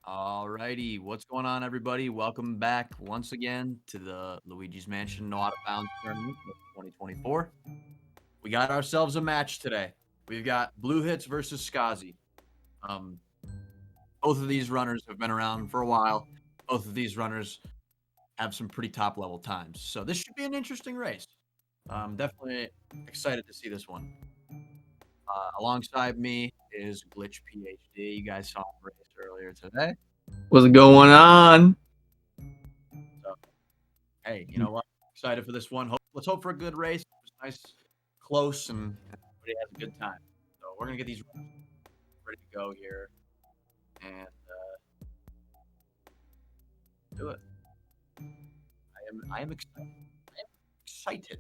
Alrighty, what's going on, everybody? Welcome back once again to the Luigi's Mansion No Out of Bounds tournament of 2024. We got ourselves a match today. We've got Bluehits versus Skozzy. Both of these runners have been around for a while. Both of these runners have some pretty top-level times, so this should be an interesting race. I'm definitely excited to see this one. Alongside me is Glitch PhD. You guys saw him race earlier today. What's going on? So, hey, you know what? Excited for this one. Let's hope for a good race. It's nice, close, and everybody has a good time. So we're gonna get these ready to go here, and do it. I am excited.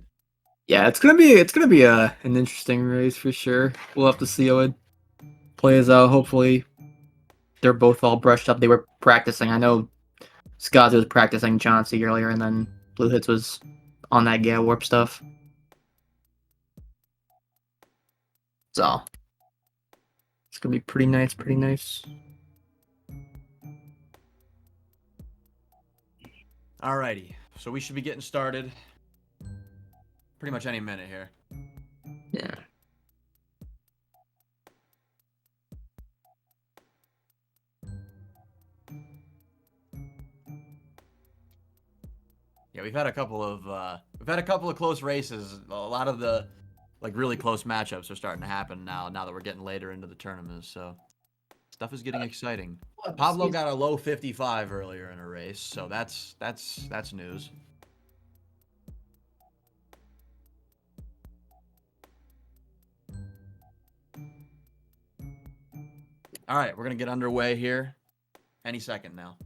Yeah, it's gonna be an interesting race for sure. We'll have to see how it plays out. Hopefully, they're both all brushed up. They were practicing. I know Skozzy was practicing Chauncey earlier, and then Bluehits was on that Gale Warp stuff. So it's gonna be pretty nice. Pretty nice. Alrighty, so we should be getting started pretty much any minute here. Yeah. Yeah, we've had a couple of close races. A lot of the really close matchups are starting to happen now that we're getting later into the tournament. So stuff is getting exciting. Pablo got a low 55 earlier in a race, so that's news. All right, we're gonna get underway here any second now.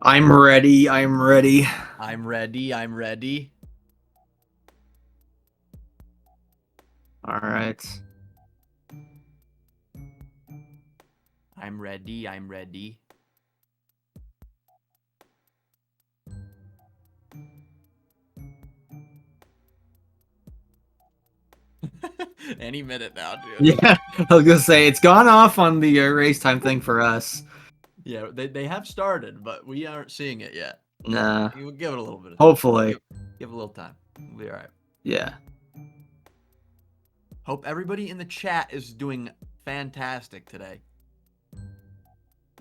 I'm ready. I'm ready. I'm ready. I'm ready. All right. I'm ready. I'm ready. Any minute now, dude. Yeah, I was gonna say it's gone off on the race time thing for us. Yeah, they have started, but we aren't seeing it yet. Nah. We'll give it a little bit of time. Hopefully. Give it a little time. We'll be all right. Yeah. Hope everybody in the chat is doing fantastic today.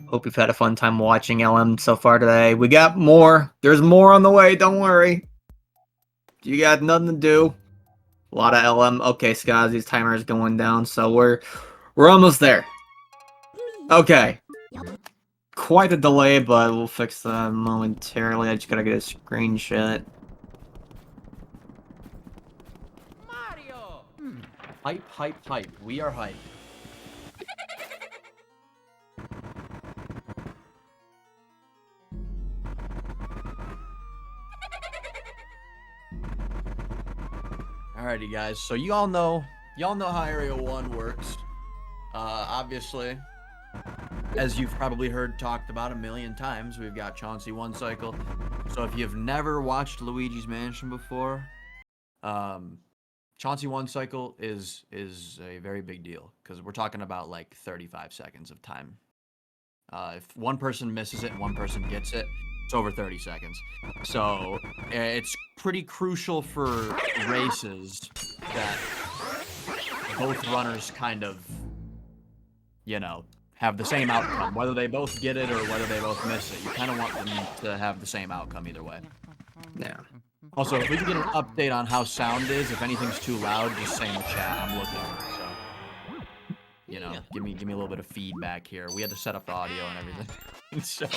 Hope you've had a fun time watching LM so far today. We got more. There's more on the way. Don't worry. You got nothing to do. A lot of LM. Okay, Skozzy's timer is going down, so we're almost there. Okay. Quite a delay, but we'll fix that momentarily. I just gotta get a screenshot. Mario! Hype, hype, hype. We are hype. Alrighty, guys. So y'all know how Area 1 works. Obviously, as you've probably heard talked about a million times, we've got Chauncey 1 cycle. So if you've never watched Luigi's Mansion before, Chauncey 1 cycle is a very big deal because we're talking about like 35 seconds of time. If one person misses it and one person gets it, it's over 30 seconds. So it's pretty crucial for races that both runners kind of, have the same outcome. Whether they both get it or whether they both miss it, you kind of want them to have the same outcome either way. Yeah. Also, if we can get an update on how sound is, if anything's too loud, just say in the chat. I'm looking, so give me a little bit of feedback here. We had to set up the audio and everything. So.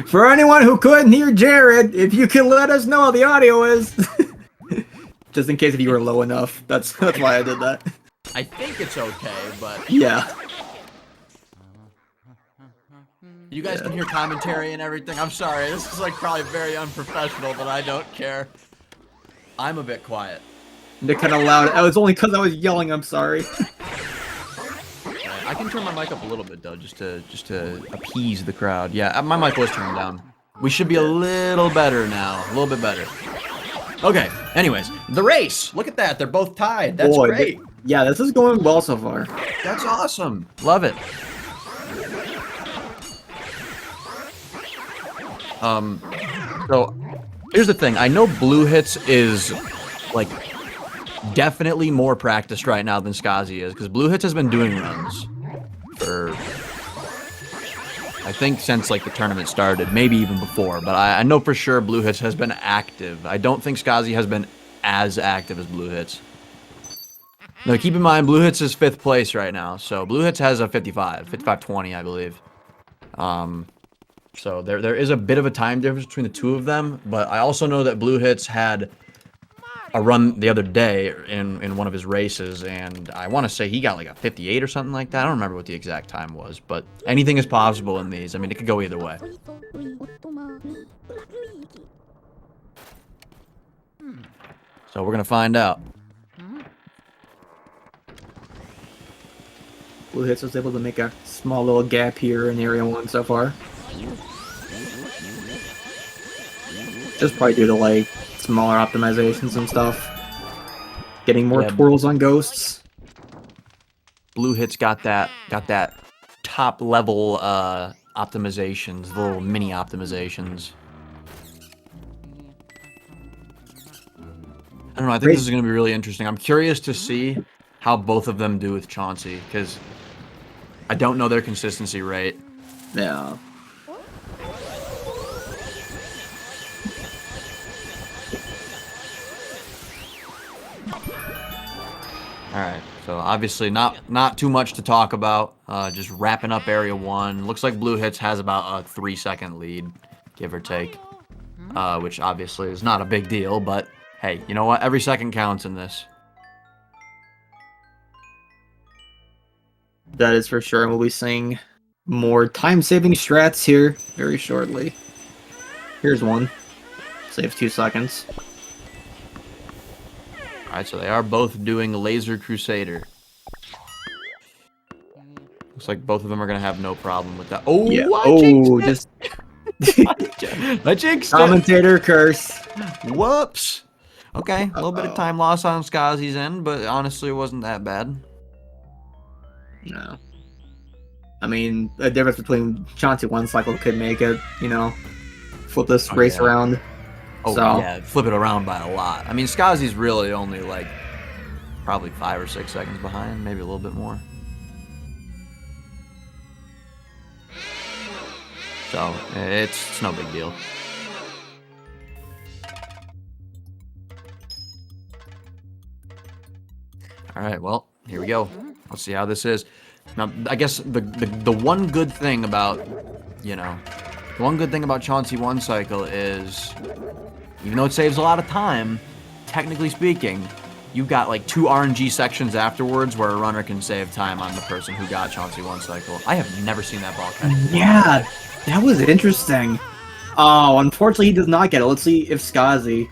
For anyone who couldn't hear Jared, if you can let us know how the audio is, just in case if you were low enough. That's why I did that. I think it's okay, but yeah. You guys can hear commentary and everything. I'm sorry, this is like probably very unprofessional, but I don't care. I'm a bit quiet. They're kind of loud. Oh, it's only because I was yelling. I'm sorry. I can turn my mic up a little bit though, just to appease the crowd. Yeah, my mic was turned down. We should be a little better now, a little bit better. Okay. Anyways, the race. Look at that. They're both tied. That's great. Yeah, this is going well so far. That's awesome. Love it. So here's the thing. I know Bluehits is like definitely more practiced right now than Skozzy is, because Bluehits has been doing runs for I think since like the tournament started, maybe even before, but I know for sure Bluehits has been active. I don't think Skozzy has been as active as Bluehits. Now keep in mind, Bluehits is 5th place right now, so Bluehits has a 55-20, I believe. So there is a bit of a time difference between the two of them, but I also know that Bluehits had a run the other day in one of his races, and I want to say he got like a 58 or something like that. I don't remember what the exact time was, but anything is possible in these. I mean, it could go either way. So we're gonna find out. Bluehits was able to make a small little gap here in Area 1 so far. Just probably due to like smaller optimizations and stuff. Getting more twirls on ghosts. Bluehits got that top level optimizations, little mini optimizations. I don't know, I think this is going to be really interesting. I'm curious to see how both of them do with Chauncey, because I don't know their consistency rate. Yeah. Alright, so obviously not too much to talk about. Just wrapping up Area 1. Looks like Bluehits has about a 3-second lead, give or take. Which obviously is not a big deal, but hey, you know what? Every second counts in this. That is for sure. We'll be seeing more time-saving strats here very shortly. Here's one. Saves 2 seconds. Alright, so they are both doing Laser Crusader. Looks like both of them are going to have no problem with that. Oh, yeah. I just... I jinxed it. Commentator curse. Whoops. Okay, a little bit of time loss on Skozzy's end, but honestly, it wasn't that bad. No. I mean, the difference between Chauncey one cycle could make it, you know, flip this race around. Oh, so. Yeah, flip it around by a lot. I mean, Skozzy's really only, like, probably 5 or 6 seconds behind, maybe a little bit more. So, it's no big deal. Alright, well, here we go. Let's see how this is. Now, I guess the one good thing about, you know, the one good thing about Chauncey one cycle is, even though it saves a lot of time, technically speaking, you've got like 2 RNG sections afterwards where a runner can save time on the person who got Chauncey one cycle. I have never seen that ball catch. Yeah, that was interesting. Oh, unfortunately he does not get it. Let's see if Skozzy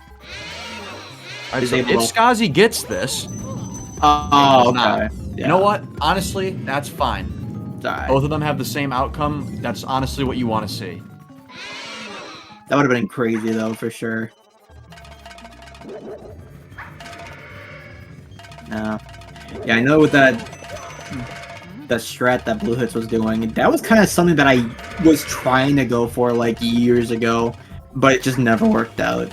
is able to... If Skozzy gets this... Oh, okay. Yeah. You know what? Honestly, that's fine. Right. Both of them have the same outcome. That's honestly what you want to see. That would have been crazy, though, for sure. Yeah, I know with that strat that Bluehits was doing, that was kind of something that I was trying to go for, like, years ago, but it just never worked out.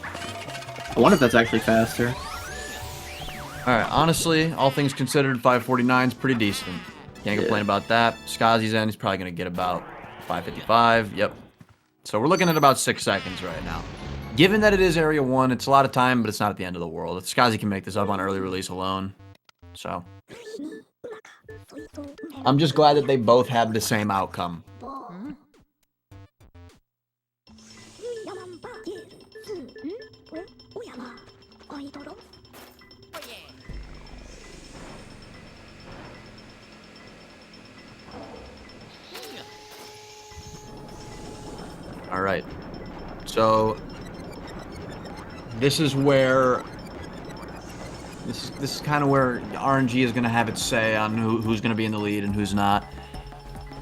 I wonder if that's actually faster. Alright, honestly, all things considered, 549 is pretty decent. Can't complain about that. Skozzy's end, he's probably going to get about 555. Yep. So we're looking at about 6 seconds right now. Given that it is Area 1, it's a lot of time, but it's not at the end of the world. If Skozzy can make this up on early release alone. So. I'm just glad that they both had the same outcome. Alright, so this is where this is kind of where RNG is going to have its say on who's going to be in the lead and who's not.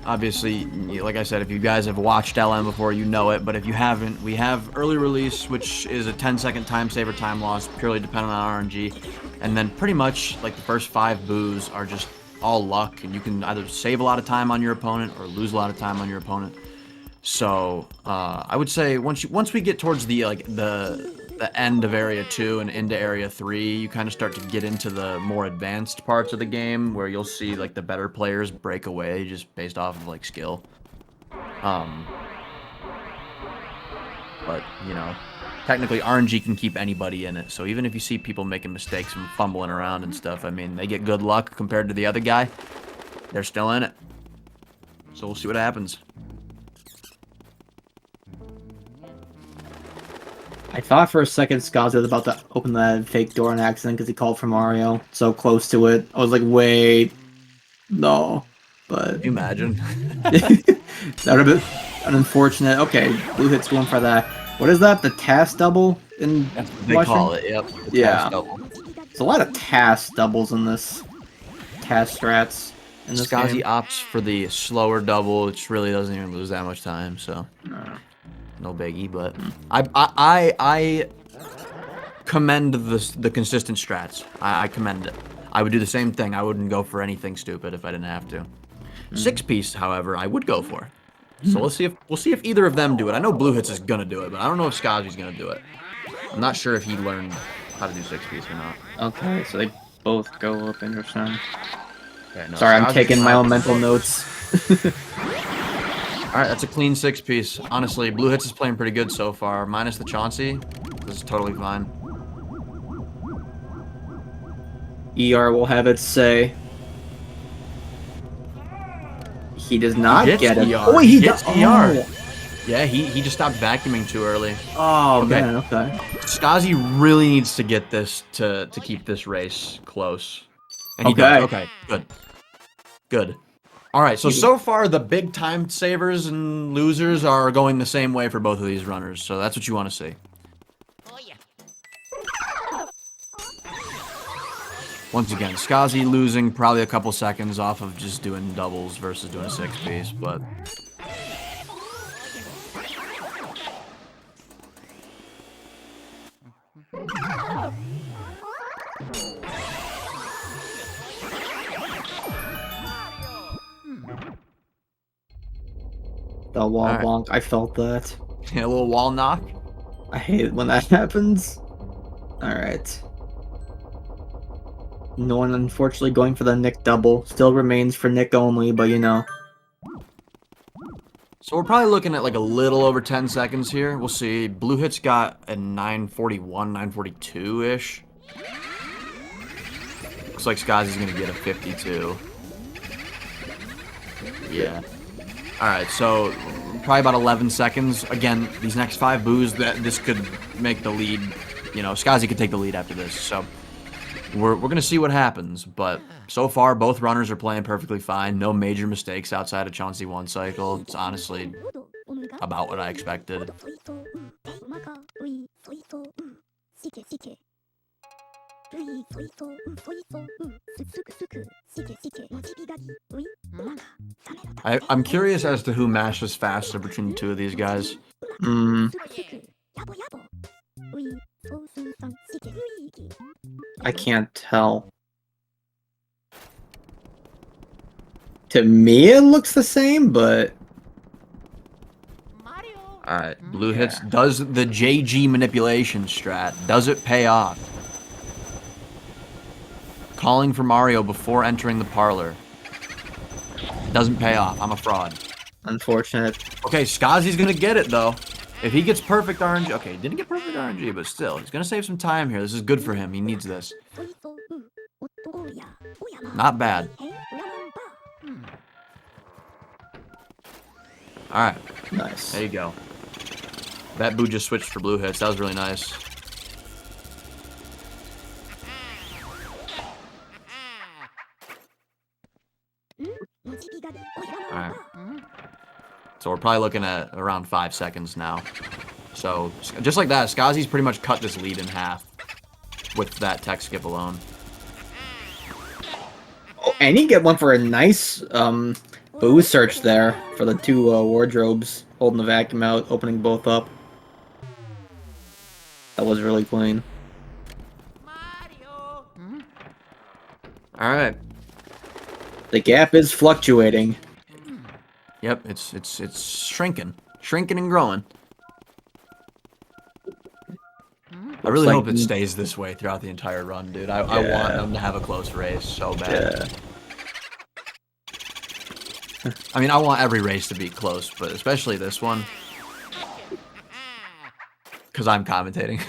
Obviously, like I said, if you guys have watched LM before, you know it, but if you haven't, we have early release, which is a 10-second time saver time loss, purely dependent on RNG. And then pretty much like the first 5 boos are just all luck, and you can either save a lot of time on your opponent or lose a lot of time on your opponent. So I would say once we get towards the the end of Area 2 and into Area 3, you kind of start to get into the more advanced parts of the game where you'll see like the better players break away just based off of like skill. But you know, technically RNG can keep anybody in it. So even if you see people making mistakes and fumbling around and stuff, I mean, they get good luck compared to the other guy. They're still in it. So we'll see what happens. I thought for a second Skozzy was about to open that fake door on accident because he called for Mario so close to it. I was like, wait, no. But Can you imagine? that would have been unfortunate. Okay, Bluehits going for that. What is that? The TAS double in That's what they Mushroom? call it. Yep. The Yeah. TAS double. There's a lot of TAS doubles in this. TAS strats in this Skozzy game. opts for the slower double, which really doesn't even lose that much time, so no biggie. But I commend the consistent strats. I commend it. I would do the same thing. I wouldn't go for anything stupid if I didn't have to. 6-piece, however, I would go for. So we'll see if either of them do it. I know Bluehits is gonna do it, but I don't know if Skozzy's gonna do it. I'm not sure if he learned how to do 6-piece or not. Okay, so they both go up in your turn. Okay, no, Sorry, I'm Skozzy's taking gonna my have own to- mental notes. Alright, that's a clean 6-piece. Honestly, Bluehits is playing pretty good so far. Minus the Chauncey, this is totally fine. ER will have its say. He does not He get gets it. ER. Oh, He he gets does. ER. Yeah, he just stopped vacuuming too early. Oh, Okay. man, okay. Skozzy really needs to get this to keep this race close. And he Okay. does. Okay, good. Good. Alright, so far the big time savers and losers are going the same way for both of these runners, so that's what you want to see. Once again, Skozzy losing probably a couple seconds off of just doing doubles versus doing a 6-piece, but... The wall Alright. bonk, I felt that. Yeah, a little wall knock. I hate it when that happens. Alright. No one, unfortunately, going for the Nick double. Still remains for Nick only, but you know. So we're probably looking at like a little over 10 seconds here. We'll see. Bluehits got a 941, 942-ish. Looks like Skozzy's gonna get a 52. Yeah. Alright, so probably about 11 seconds. Again, these next 5 boos, this could make the lead. You know, Skozzy could take the lead after this, so we're gonna see what happens. But so far, both runners are playing perfectly fine. No major mistakes outside of Chauncey 1 cycle. It's honestly about what I expected. I'm curious as to who mashes faster between the two of these guys. I can't tell. To me, it looks the same, but... Alright, Bluehits does the JG manipulation strat. Does it pay off? Calling for Mario before entering the parlor. Doesn't pay off. I'm a fraud. Unfortunate. Okay, Skozzy's gonna get it, though. If he gets perfect RNG... Okay, he didn't get perfect RNG, but still. He's gonna save some time here. This is good for him. He needs this. Not bad. Alright. Nice. There you go. That boo just switched for Bluehits. That was really nice. Alright. So we're probably looking at around 5 seconds now. So, just like that, Skozzy's pretty much cut this lead in half with that tech skip alone. Oh, and he get one for a nice boo search there for the 2 wardrobes, holding the vacuum out, opening both up. That was really clean. All right. The gap is fluctuating. Yep, it's shrinking and growing. I really hope it stays this way throughout the entire run, dude. I want them to have a close race so bad. Yeah. I mean, I want every race to be close, but especially this one. Because I'm commentating.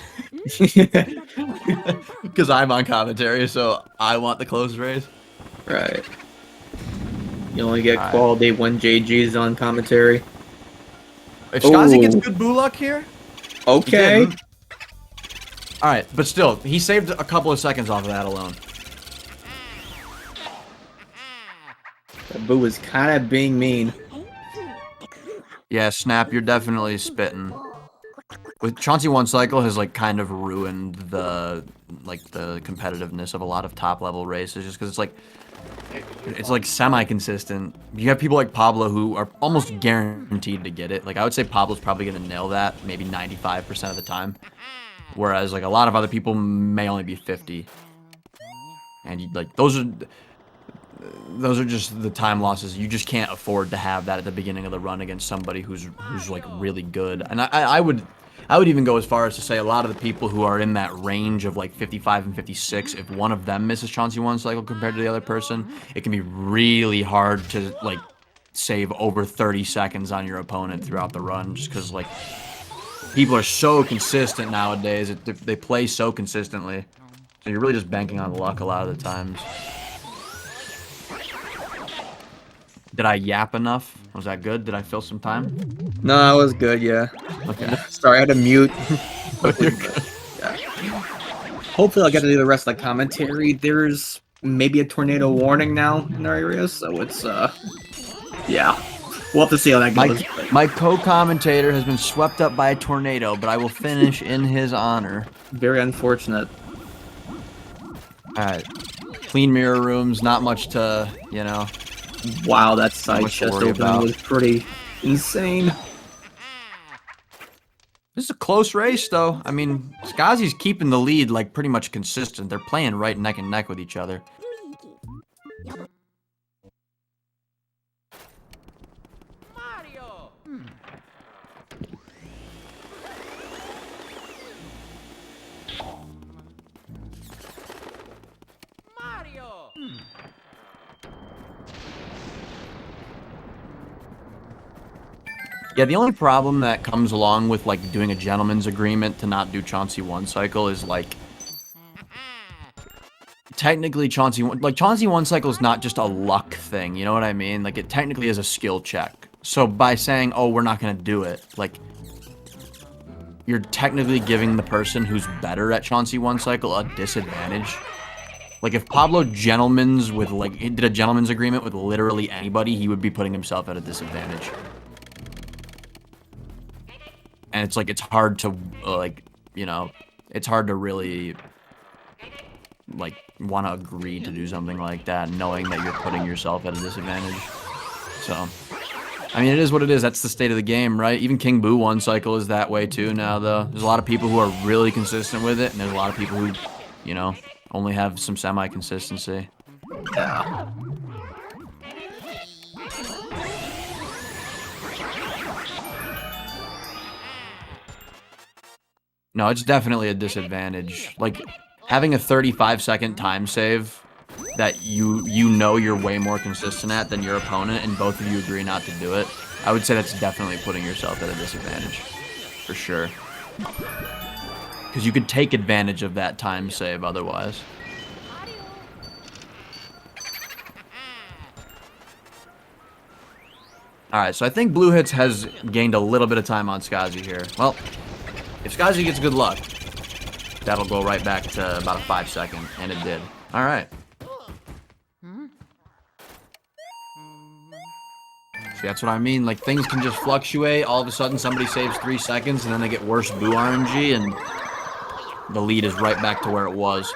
Because I'm on commentary, so I want the close race. Right. You only get quality when JG's on commentary. If Skozzy gets good boo luck here... Okay. Alright, but still, he saved a couple of seconds off of that alone. The boo was kind of being mean. Yeah, Snap, you're definitely spitting. With Chauncey One Cycle has like kind of ruined the competitiveness of a lot of top level races just because it's like semi-consistent. You have people like Pablo who are almost guaranteed to get it. Like I would say Pablo's probably gonna nail that maybe 95% of the time. Whereas like a lot of other people may only be 50. And like those are just the time losses. You just can't afford to have that at the beginning of the run against somebody who's like really good. And I would even go as far as to say a lot of the people who are in that range of like 55 and 56, if one of them misses Chauncey One Cycle compared to the other person, it can be really hard to like save over 30 seconds on your opponent throughout the run just because like people are so consistent nowadays. They play so consistently. So you're really just banking on luck a lot of the times. Did I yap enough? Was that good? Did I fill some time? No, it was good, yeah. Okay. Sorry, I had to mute. Oh, you're good. Yeah. Hopefully I'll get to do the rest of the commentary. There's maybe a tornado warning now in our area, so it's, yeah. We'll have to see how that goes. My co-commentator has been swept up by a tornado, but I will finish in his honor. Very unfortunate. Alright. Clean mirror rooms, not much to, you know... Wow, that side chest opening was pretty insane. This is a close race, though. I mean, Skozzy's keeping the lead, like, pretty much consistent. They're playing right neck and neck with each other. Mario! Mario! Yeah, the only problem that comes along with, like, doing a gentleman's agreement to not do Chauncey One Cycle is, like... Technically, Chauncey One Cycle is not just a luck thing, you know what I mean? Like, it technically is a skill check. So, by saying, oh, we're not gonna do it, like... You're technically giving the person who's better at Chauncey One Cycle a disadvantage. Like, if Pablo gentleman's with, like, he did a gentleman's agreement with literally anybody, he would be putting himself at a disadvantage. And it's like, it's hard to, like, you know, it's hard to really, like, want to agree to do something like that, knowing that you're putting yourself at a disadvantage. So, I mean, it is what it is. That's the state of the game, right? Even King Boo One Cycle is that way, too, now, though. There's a lot of people who are really consistent with it, and there's a lot of people who, you know, only have some semi-consistency. Yeah. No, it's definitely a disadvantage. Like, having a 35-second time save that you know you're way more consistent at than your opponent, and both of you agree not to do it, I would say that's definitely putting yourself at a disadvantage. For sure. Because you could take advantage of that time save otherwise. Alright, so I think Bluehits has gained a little bit of time on Skozzy here. Well, if Skozzy gets good luck, that'll go right back to about a 5-second, and it did. Alright. See, that's what I mean. Like, things can just fluctuate. All of a sudden, somebody saves 3 seconds, and then they get worse boo RNG, and the lead is right back to where it was.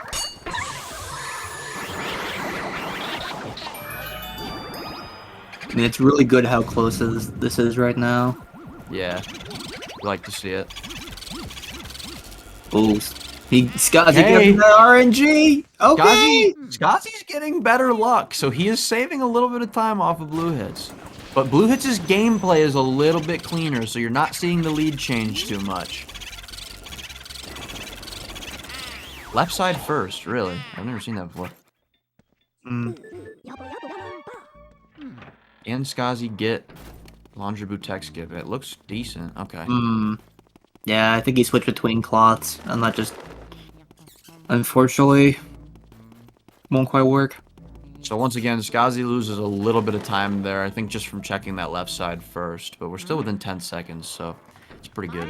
I mean, it's really good how close this is right now. Yeah. We like to see it. Ooh, Skozzy Okay. gives the RNG. Okay. Skozzy's getting better luck, so he is saving a little bit of time off of Bluehits. But Bluehits' gameplay is a little bit cleaner, so you're not seeing the lead change too much. Left side first, really. I've never seen that before. Mm. And Skozzy get laundry boot tech skip. It looks decent. Okay. Yeah, I think he switched between cloths, and that just, unfortunately, won't quite work. So once again, Skozzy loses a little bit of time there, I think just from checking that left side first, but we're still within 10 seconds, so it's pretty good.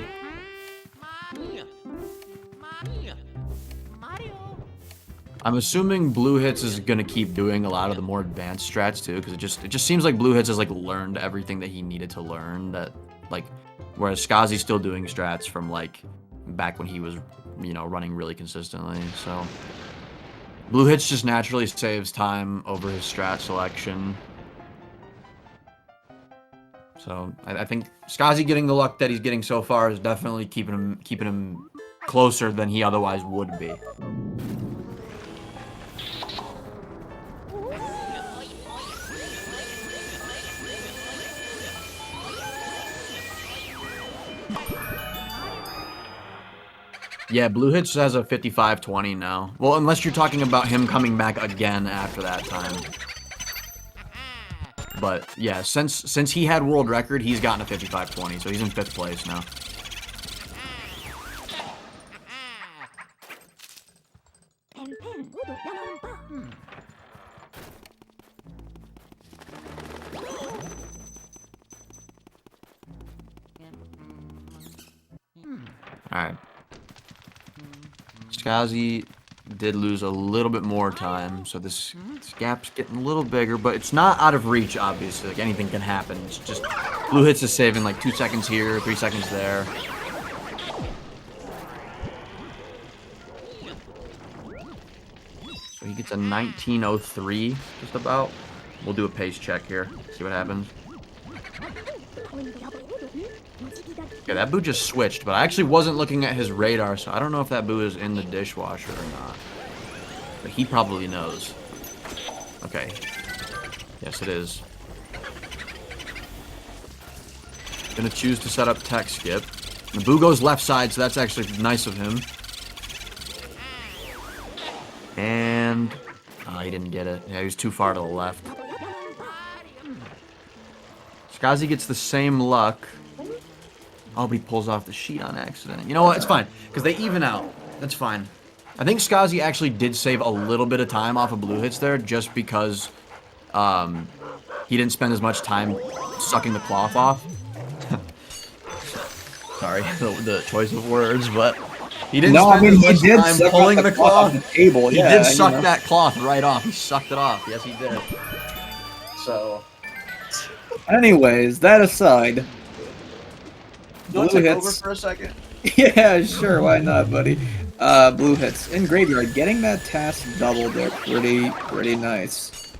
I'm assuming Bluehits is gonna keep doing a lot of the more advanced strats too, because it just seems like Bluehits has like learned everything that he needed to learn. That like, whereas Skozzy's still doing strats from like back when he was, you know, running really consistently. So Bluehits just naturally saves time over his strat selection. So I think Skozzy getting the luck that he's getting so far is definitely keeping him closer than he otherwise would be. Yeah, Bluehits has a 55-20 now. Well, unless you're talking about him coming back again after that time. But yeah, since he had world record, he's gotten a 55-20, so he's in 5th place now. Alright. Skozzy did lose a little bit more time, so this gap's getting a little bigger, but it's not out of reach, obviously. Like, anything can happen. It's just Bluehits is saving like 2 seconds here, 3 seconds there. So he gets a 1903, just about. We'll do a pace check here, see what happens. Okay, that boo just switched, but I actually wasn't looking at his radar, so I don't know if that boo is in the dishwasher or not. But he probably knows. Okay. Yes, it is. Gonna choose to set up tech skip. The boo goes left side, so that's actually nice of him. And... oh, he didn't get it. Yeah, he was too far to the left. Skozzy gets the same luck. Oh, he pulls off the sheet on accident. You know what? It's fine, because they even out. That's fine. I think Skozzy actually did save a little bit of time off of Bluehits there, just because he didn't spend as much time sucking the cloth off. Sorry, the choice of words, but he didn't spend as much time pulling the cloth. Off the table. He did suck that cloth right off. He sucked it off. Yes, he did. So... anyways, that aside... you want to take over for a second? Yeah, sure, why not, buddy? Bluehits in graveyard, getting that task doubled there, pretty nice.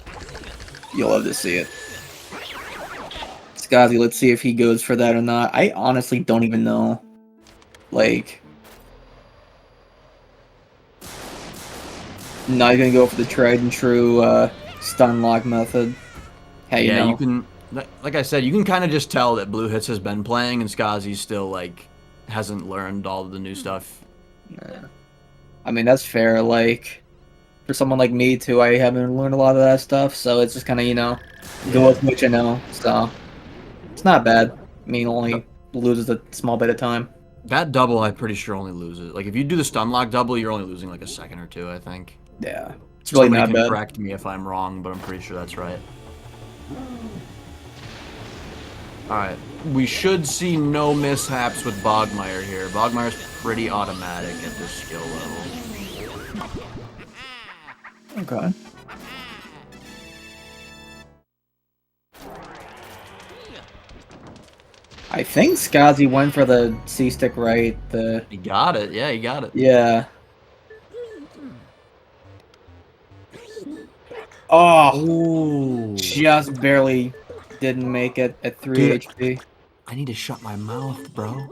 You'll love to see it. Skozzy, let's see if he goes for that or not. I honestly don't even know. Like, not gonna go for the tried and true stun lock method. Hey, yeah, you know. you can. Like I said, you can kind of just tell that Bluehits has been playing and Skozzy still, like, hasn't learned all of the new stuff. Yeah. I mean, that's fair. Like, for someone like me, too, I haven't learned a lot of that stuff, so it's just kind of, you know, go with what you know. So, it's not bad. I mean, only loses a small bit of time. That double, I'm pretty sure, only loses. Like, if you do the stun lock double, you're only losing, like, a second or two, I think. Yeah. It's really Somebody not can bad. correct me if I'm wrong, but I'm pretty sure that's right. Alright, we should see no mishaps with Bogmire here. Bogmire's pretty automatic at this skill level. Okay. I think Skozzy went for the C-stick right. He got it, yeah, he got it. Yeah. Oh, Ooh. just barely didn't make it at 3 Dude, HP. I need to shut my mouth, bro.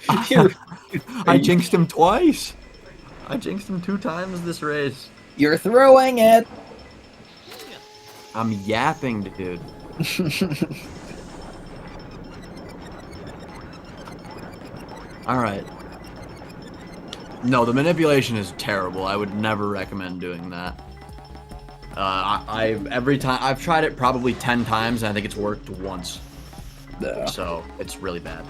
I jinxed him twice. I jinxed him 2 times this race. You're throwing it. I'm yapping, dude. All right. No, the manipulation is terrible. I would never recommend doing that. Every time I've tried it probably 10 times, and I think it's worked once. Yeah. So it's really bad.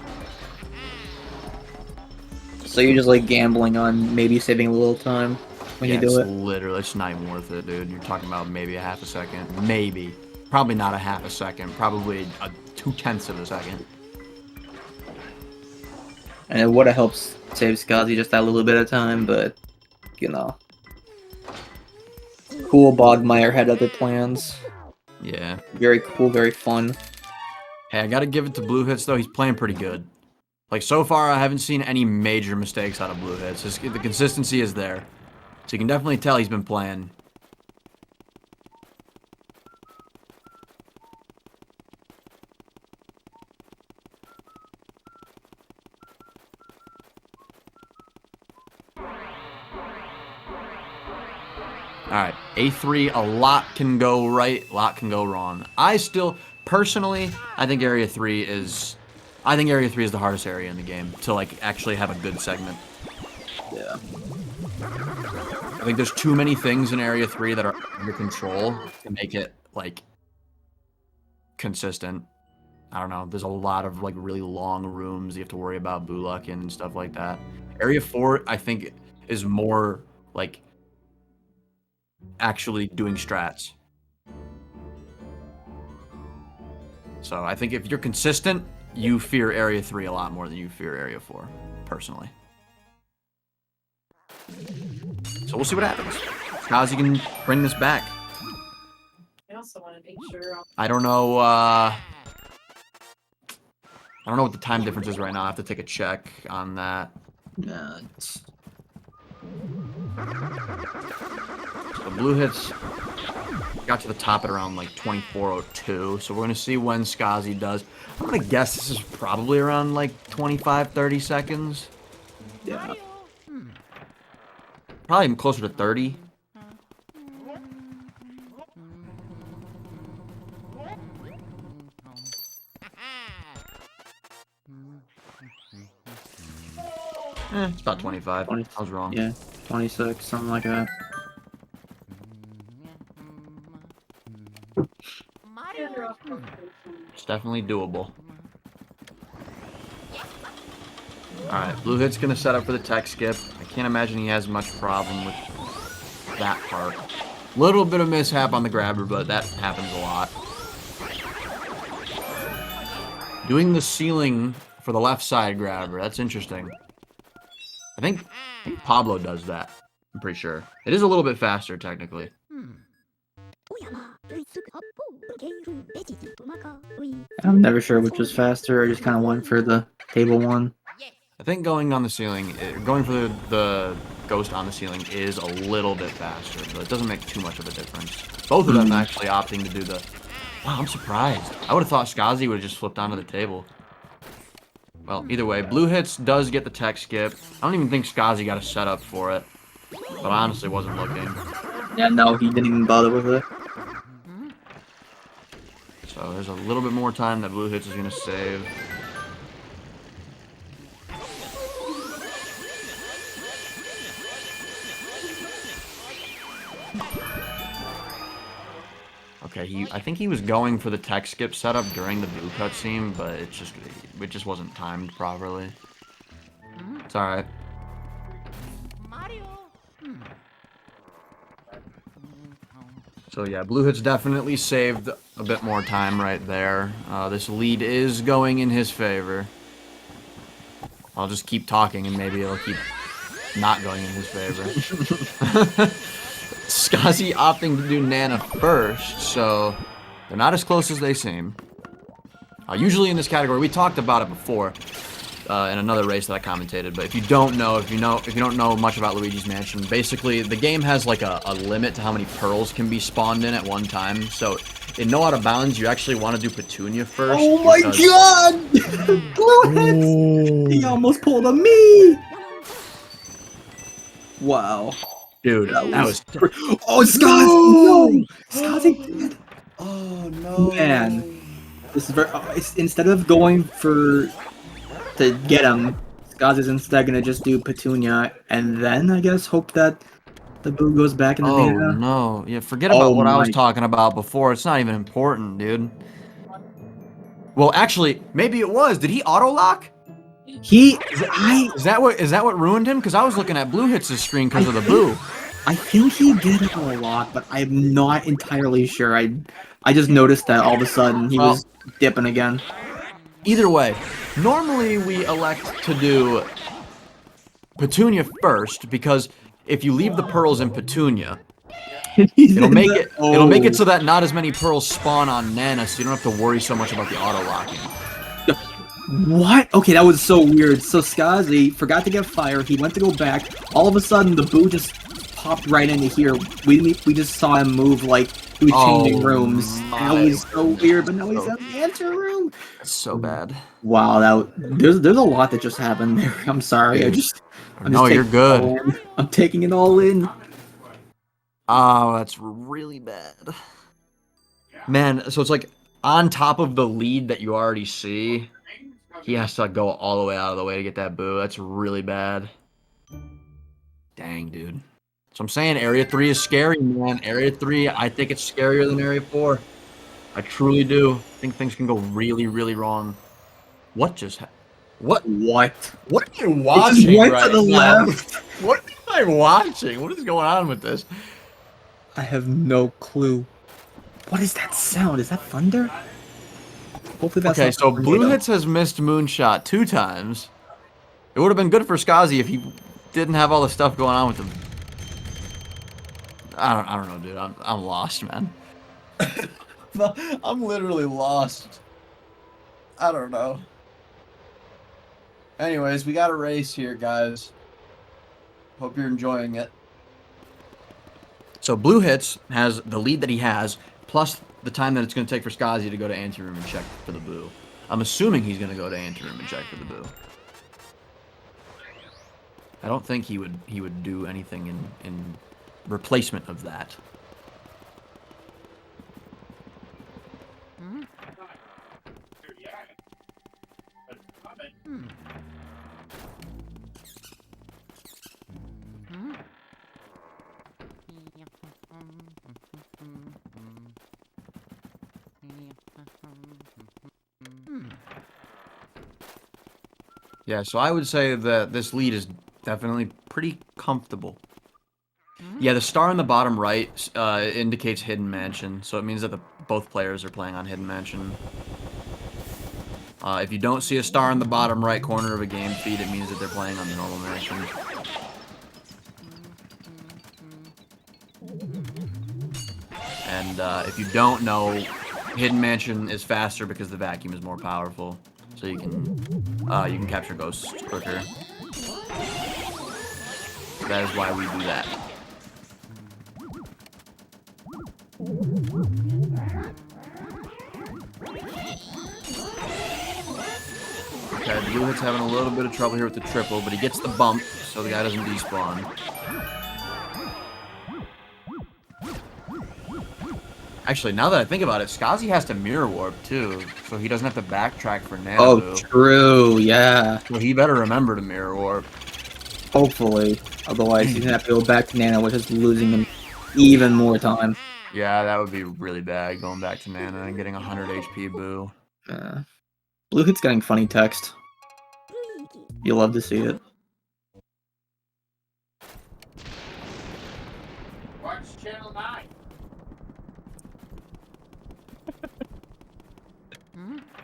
So you're just like gambling on maybe saving a little time when you do it? Literally, it's not even worth it, dude. You're talking about maybe a half a second. Maybe. Probably not a half a second. Probably a 2/10 of a second. And it would have helped save Skozzy just that little bit of time, but, you know. Cool Bogmire had other plans. Yeah. Very cool, very fun. Hey, I gotta give it to Bluehits, though. He's playing pretty good. Like, so far, I haven't seen any major mistakes out of Bluehits. The consistency is there. So you can definitely tell he's been playing. Alright, A3, a lot can go right, a lot can go wrong. Personally, I think Area 3 is the hardest area in the game to, like, actually have a good segment. Yeah. I think there's too many things in Area 3 that are under control to make it, like, consistent. I don't know, there's a lot of, like, really long rooms you have to worry about Bulak and stuff like that. Area 4, I think, is more, like, actually doing strats. So I think if you're consistent, you fear Area 3 a lot more than you fear Area 4, personally. So we'll see what happens. Skozzy can bring this back. I also want to make sure. I don't know what the time difference is right now. I have to take a check on that. Yeah, The Bluehits got to the top at around like 24:02, so we're gonna see when Skozzy does. I'm gonna guess this is probably around like 25-30 seconds. yeah. Probably even closer to 30. It's about 25. 20, I was wrong. Yeah, 26, something like that. It's definitely doable. Alright, Bluehit's gonna set up for the tech skip. I can't imagine he has much problem with that part. Little bit of mishap on the grabber, but that happens a lot. Doing the ceiling for the left side grabber, that's interesting. I think Pablo does that. I'm pretty sure. It is a little bit faster, technically. I'm never sure which was faster. I just kind of went for the table one. I think going on the ceiling, going for the ghost on the ceiling is a little bit faster, but it doesn't make too much of a difference. Both of them actually opting to do the... Wow, I'm surprised. I would have thought Skozzy would have just flipped onto the table. Well, either way, Bluehits does get the tech skip. I don't even think Skozzy got a setup for it, but I honestly wasn't looking. Yeah, no, he didn't even bother with it. So there's a little bit more time that Bluehits is going to save. Okay, I think he was going for the tech skip setup during the blue cutscene, but it just wasn't timed properly. It's alright. So yeah, Bluehits definitely saved a bit more time right there. This lead is going in his favor. I'll just keep talking and maybe it'll keep not going in his favor. Skozzy opting to do Nana first, so they're not as close as they seem. Usually in this category, we talked about it before in another race that I commentated. But if you don't know much about Luigi's Mansion, basically the game has like a limit to how many pearls can be spawned in at one time. So in no out of bounds, you actually want to do Petunia first. Oh my god! Bluehits! He almost pulled a me! Wow. Dude, that was... Oh, Skozzy! No! Skozzy did. Oh, no. Man. This is very... instead of going to get him, Skozzy's instead gonna just do Petunia, and then, I guess, hope that the Boo goes back in the Oh, Nana. no. Yeah, forget about Oh what I was my- talking about before. It's not even important, dude. Well, actually, maybe it was. Did he auto-lock? Is that what ruined him? Because I was looking at Bluehits' screen because of the Boo. I think he did it a lot, but I'm not entirely sure. I just noticed that all of a sudden he was dipping again. Either way, normally we elect to do Petunia first because if you leave the pearls in Petunia, it'll make it so that not as many pearls spawn on Nana, so you don't have to worry so much about the auto locking. What? Okay, that was so weird. So Skozzy forgot to get fire. He went to go back. All of a sudden, the Boo just popped right into here. We just saw him move like he was changing rooms. That was so weird. But now he's in the answer room. That's so bad. Wow, there's a lot that just happened there. I'm sorry. No, you're good. I'm taking it all in. Oh, that's really bad. Man, so it's like on top of the lead that you already see, he has to go all the way out of the way to get that Boo. That's really bad. Dang, dude. So I'm saying Area 3 is scary, man. Area 3, I think it's scarier than Area 4. I truly do. I think things can go really, really wrong. What just happened? What? What are you watching right to the now? left. What am I watching? What is going on with this? I have no clue. What is that sound? Is that thunder? Hopefully that's okay, not so tornado. Bluehits has missed Moonshot 2 times. It would have been good for Skozzy if he didn't have all the stuff going on with him. I don't know, dude. I'm lost, man. I'm literally lost. I don't know. Anyways, we got a race here, guys. Hope you're enjoying it. So Bluehits has the lead that he has, plus the time that it's going to take for Skozzy to go to anteroom and check for the Boo. I'm assuming he's going to go to anteroom and check for the Boo. I don't think he would do anything in replacement of that. Yeah, so I would say that this lead is definitely pretty comfortable. Yeah, the star in the bottom right indicates Hidden Mansion, so it means that both players are playing on Hidden Mansion. If you don't see a star in the bottom right corner of a game feed, it means that they're playing on the normal mansion. And if you don't know, Hidden Mansion is faster because the vacuum is more powerful, so you can capture ghosts quicker. So that is why we do that. Okay, Bluehits having a little bit of trouble here with the triple, but he gets the bump, so the guy doesn't despawn. Actually, now that I think about it, Skozzy has to mirror warp too, so he doesn't have to backtrack for Nana. Oh, true, yeah. So he better remember to mirror warp. Hopefully. Otherwise, he's gonna have to go back to Nana, which is losing him even more time. Yeah, that would be really bad, going back to Nana and getting 100 HP Boo. Yeah. Bluehit's getting funny text. You love to see it. Watch Channel 9.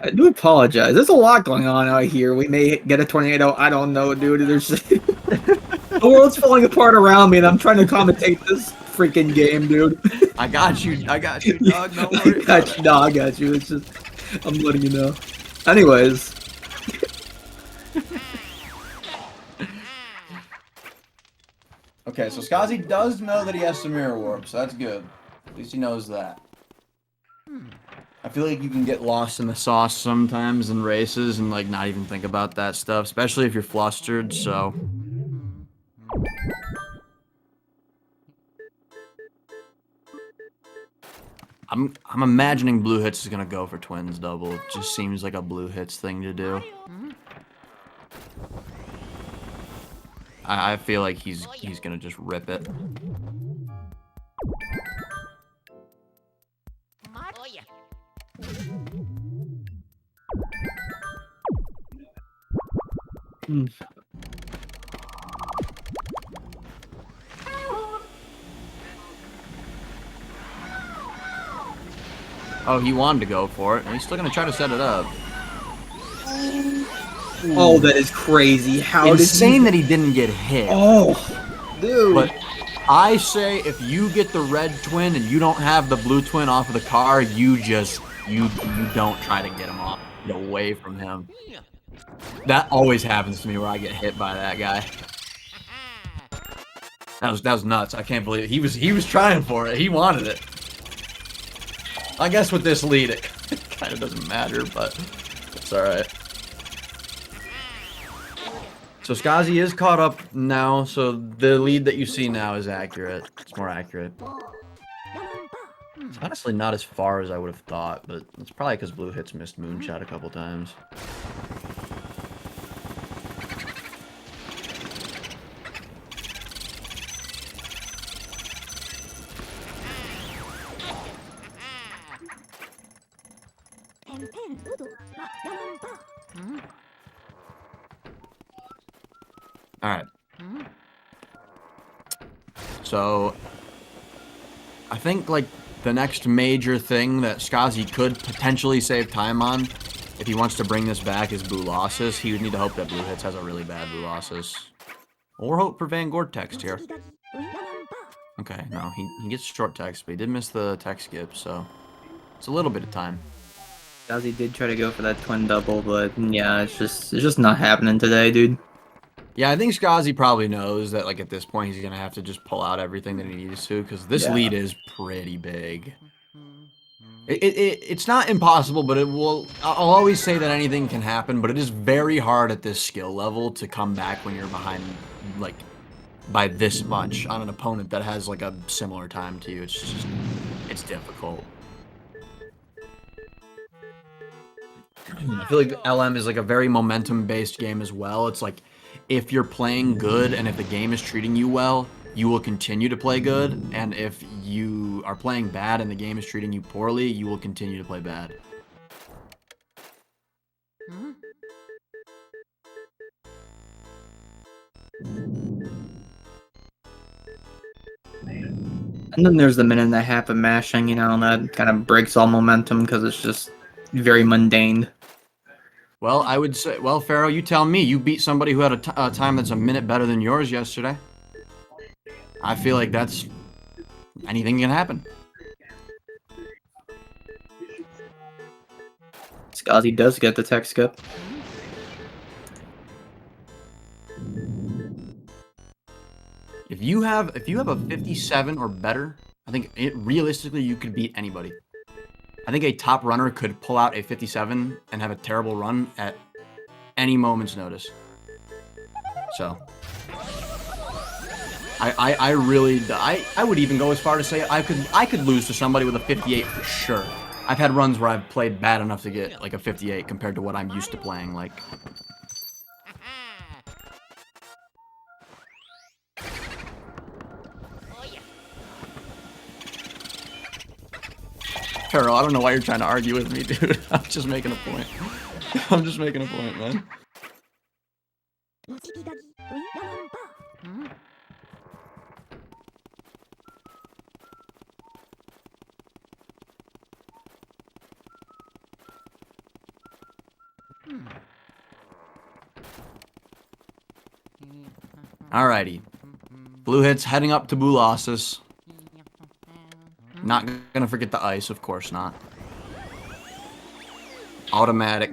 I do apologize. There's a lot going on out here. We may get a tornado. I don't know, dude. There's the world's falling apart around me, and I'm trying to commentate this freaking game, dude. I got you, dog. No worries. I got you. It's just, I'm letting you know. Anyways. Okay, so Skozzy does know that he has to mirror warp, so that's good. At least he knows that. I feel like you can get lost in the sauce sometimes in races and like not even think about that stuff, especially if you're flustered, so. I'm imagining Bluehits is gonna go for twins double. It just seems like a Bluehits thing to do. I feel like he's gonna just rip it. Oh, he wanted to go for it, and he's still gonna try to set it up. Oh, that is crazy. How Insane that he didn't get hit. Oh, dude. But I say if you get the red twin and you don't have the blue twin off of the car, you don't try to get him off. Get away from him. That always happens to me where I get hit by that guy. That was nuts. I can't believe it. He was trying for it. He wanted it. I guess with this lead, it kind of doesn't matter, but it's all right. So Skozzy is caught up now, so the lead that you see now is accurate. It's more accurate. It's honestly not as far as I would have thought, but it's probably because Bluehits missed Moonshot a couple times. Alright. So, I think, like, the next major thing that Skozzy could potentially save time on, if he wants to bring this back, is Blue Losses. He would need to hope that Bluehits has a really bad Blue Losses. Or hope for Van Gort text here. Okay, no, he gets short text, but he did miss the text skip, so it's a little bit of time. Skozzy did try to go for that twin double, but yeah, it's just not happening today, dude. Yeah, I think Skozzy probably knows that, like, at this point, he's going to have to just pull out everything that he needs to, because this lead is pretty big. It's not impossible, but I'll always say that anything can happen, but it is very hard at this skill level to come back when you're behind, like, by this much on an opponent that has, like, a similar time to you. It's difficult. I feel like LM is, like, a very momentum-based game as well. It's like, if you're playing good and if the game is treating you well, you will continue to play good. And if you are playing bad and the game is treating you poorly, you will continue to play bad. And then there's the minute and a half of mashing, you know, and that kind of breaks all momentum because it's just very mundane. Well, I would say, well, Pharaoh, you tell me. You beat somebody who had a time that's a minute better than yours yesterday. I feel like that's... anything can happen. Skozzy does get the tech skip. If you have a 57 or better, I think realistically you could beat anybody. I think a top runner could pull out a 57 and have a terrible run at any moment's notice. So, I would even go as far to say I could lose to somebody with a 58 for sure. I've had runs where I've played bad enough to get like a 58 compared to what I'm used to playing like. Pharaoh, I don't know why you're trying to argue with me, dude. I'm just making a point. I'm just making a point, man. Alrighty. Bluehits heading up to Blue Losses. Not gonna forget the ice, of course not. Automatic.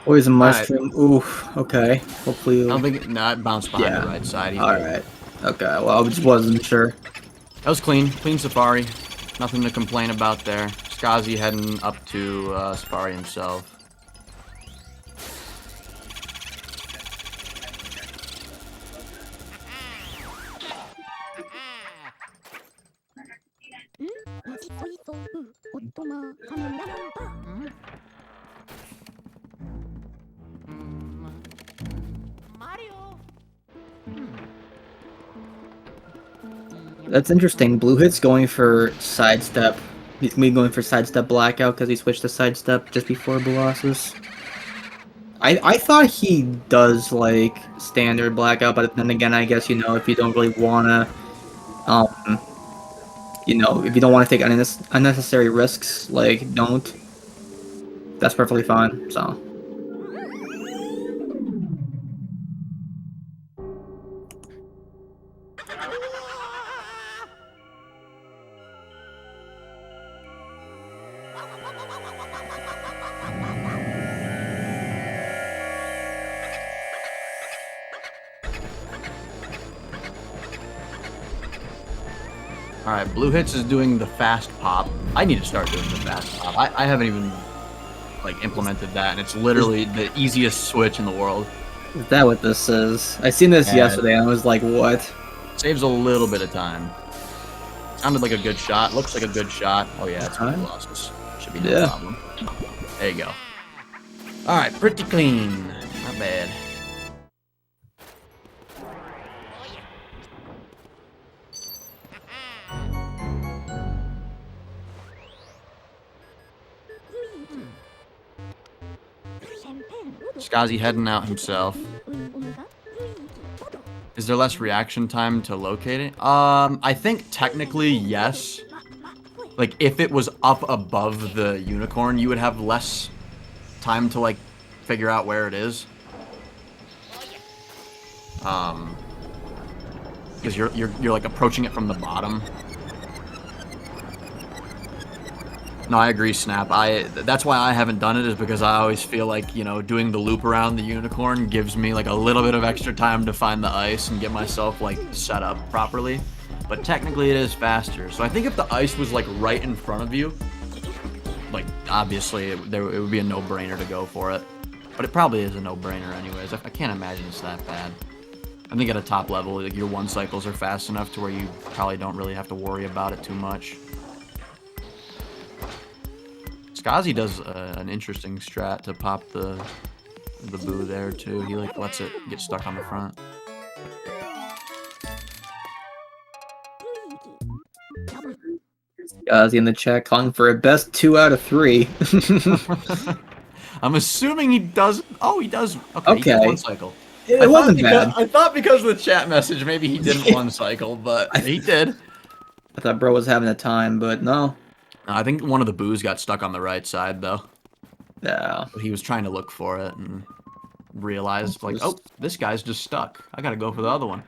Poison All right. mushroom. Oof. Okay. Hopefully. I don't think it bounced behind the right side. He's All good. right. Okay. Well, I just wasn't sure. That was clean. Clean Safari. Nothing to complain about there. Skozzy heading up to Safari himself. That's interesting. Bluehits going for sidestep. He's gonna be going for sidestep blackout because he switched to sidestep just before Colossus. I thought he does like standard blackout, but then again, I guess if you don't really wanna, if you don't want to take unnecessary risks, like don't. That's perfectly fine. So. Alright, Bluehits is doing the fast pop. I need to start doing the fast pop. I haven't even like implemented that, and it's literally the easiest switch in the world. Is that what this is? I seen this yesterday and I was like, what? Saves a little bit of time. Sounded like a good shot. Looks like a good shot. Oh yeah, it's good losses. Should be no problem. There you go. Alright, pretty clean. Not bad. Skozzy heading out himself. Is there less reaction time to locate it? I think technically yes. Like if it was up above the unicorn, you would have less time to like figure out where it is. Because you're like approaching it from the bottom. No, I agree, Snap. That's why I haven't done it, is because I always feel like, doing the loop around the unicorn gives me like a little bit of extra time to find the ice and get myself like set up properly. But technically it is faster. So I think if the ice was like right in front of you, like obviously it would be a no-brainer to go for it. But it probably is a no-brainer anyways. I can't imagine it's that bad. I think at a top level, like your one cycles are fast enough to where you probably don't really have to worry about it too much. Skozzy does an interesting strat to pop the boo there too. He like lets it get stuck on the front. Skozzy in the chat calling for a best 2 out of 3. I'm assuming he does. Oh, he does. Okay. He did one cycle. It wasn't bad. I thought because of the chat message, maybe he didn't one cycle, but he did. I thought bro was having a time, but no. I think one of the boos got stuck on the right side, though. Yeah. He was trying to look for it and realized, like, oh, this guy's just stuck. I gotta go for the other one.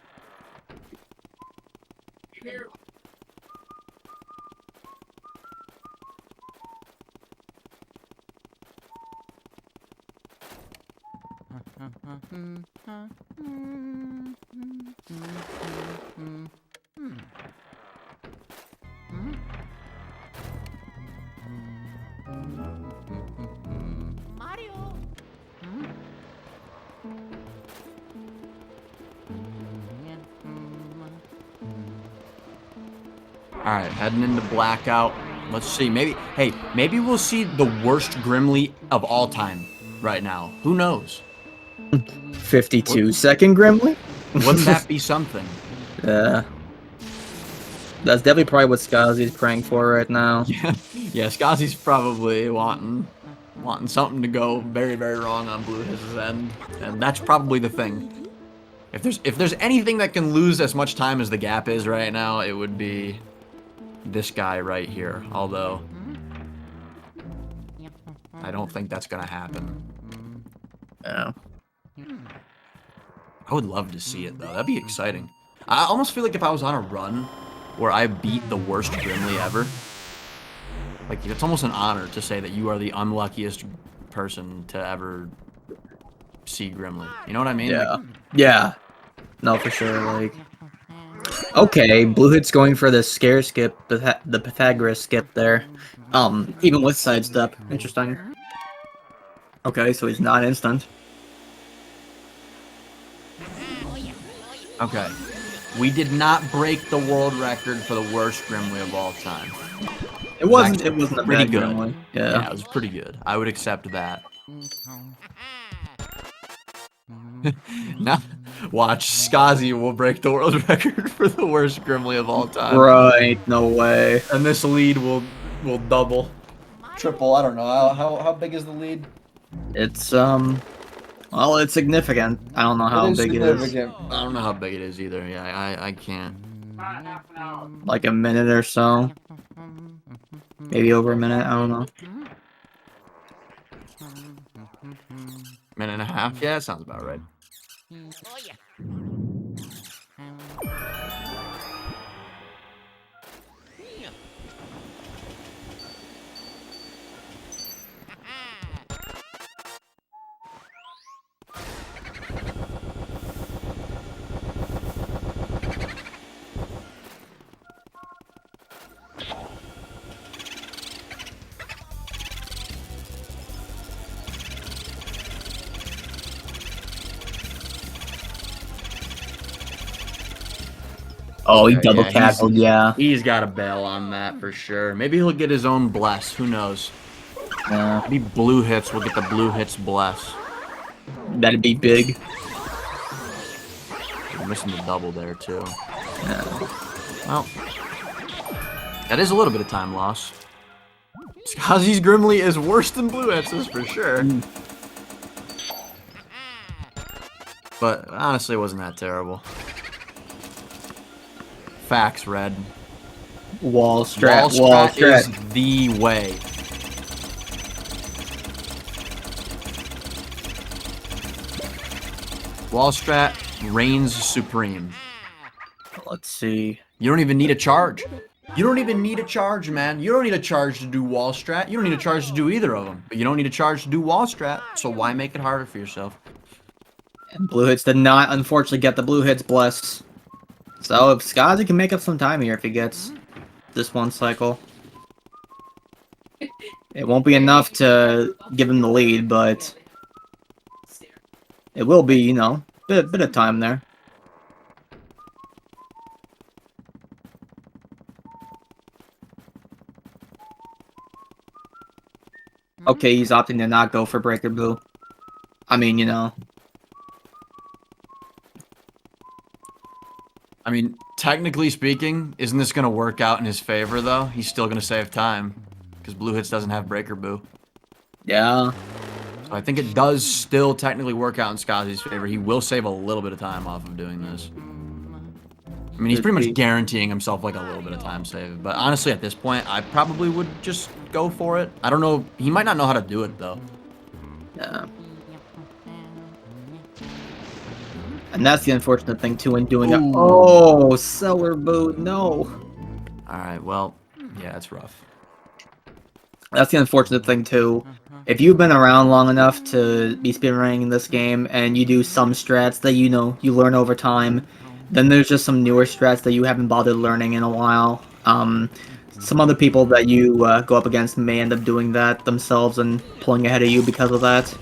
Alright, heading into Blackout. Let's see, maybe we'll see the worst Grimly of all time right now. Who knows? 52-second Grimly? Wouldn't that be something? Yeah. That's definitely probably what Skozzy's praying for right now. Yeah, Skozzy's probably wanting something to go very, very wrong on Bluehits' end. And that's probably the thing. If there's anything that can lose as much time as the gap is right now, it would be this guy right here. Although I don't think that's gonna happen. Yeah. I would love to see it though. That'd be exciting. I almost feel like if I was on a run where I beat the worst Grimly ever, like it's almost an honor to say that you are the unluckiest person to ever see Grimly. You know what I mean? Yeah. Like, Yeah. No, for sure. Like, okay, Bluehit's going for the scare skip, the Pythagoras skip there. Even with sidestep. Interesting. Okay, so he's not instant. okay. We did not break the world record for the worst Grimly of all time. It wasn't actually a pretty bad good. Grimly. Yeah, Yeah. it was pretty good. I would accept that. Now, watch, Skozzy will break the world record for the worst Grimly of all time. Right, no way. And this lead will double. Triple, I don't know. How big is the lead? It's well, it's significant. I don't know how big it is. I don't know how big it is either. Yeah, I can't. About half an hour. Like a minute or so. Maybe over a minute, I don't know. Minute and a half? Yeah, that sounds about right. Oh, he Okay, double yeah, tackled, yeah. He's got a bail on that for sure. Maybe he'll get his own bless. Who knows? Yeah. Maybe Bluehits will get the Bluehits bless. That'd be big. We're missing the double there too. Yeah. Well, that is a little bit of time loss. Skozzy's Grimly is worse than Bluehits' for sure. But honestly, it wasn't that terrible. Facts, Red. Wall strat, Wall strat is the way. Wall strat reigns supreme. Let's see. You don't even need a charge. You don't even need a charge, man. You don't need a charge to do wall strat. You don't need a charge to do either of them. But you don't need a charge to do wall strat. So why make it harder for yourself? And Bluehits did not, unfortunately, get the Bluehits bless. So if Skozzy can make up some time here if he gets this one cycle. It won't be enough to give him the lead, but it will be, you know, bit of time there. Okay, he's opting to not go for Breaker Boo. I mean, you know. I mean, technically speaking, isn't this going to work out in his favor, though? He's still going to save time. Because Bluehits doesn't have Breaker Boo. Yeah. So I think it does still technically work out in Skozzy's favor. He will save a little bit of time off of doing this. I mean, he's pretty much guaranteeing himself like a little bit of time save. But honestly, at this point, I probably would just go for it. I don't know. He might not know how to do it, though. Yeah. And that's the unfortunate thing, too, in doing it. Oh, Cellar Boot, no. Alright, well, yeah, it's rough. That's the unfortunate thing, too. If you've been around long enough to be speedrunning this game, and you do some strats that you know you learn over time, then there's just some newer strats that you haven't bothered learning in a while. Some other people that you go up against may end up doing that themselves and pulling ahead of you because of that.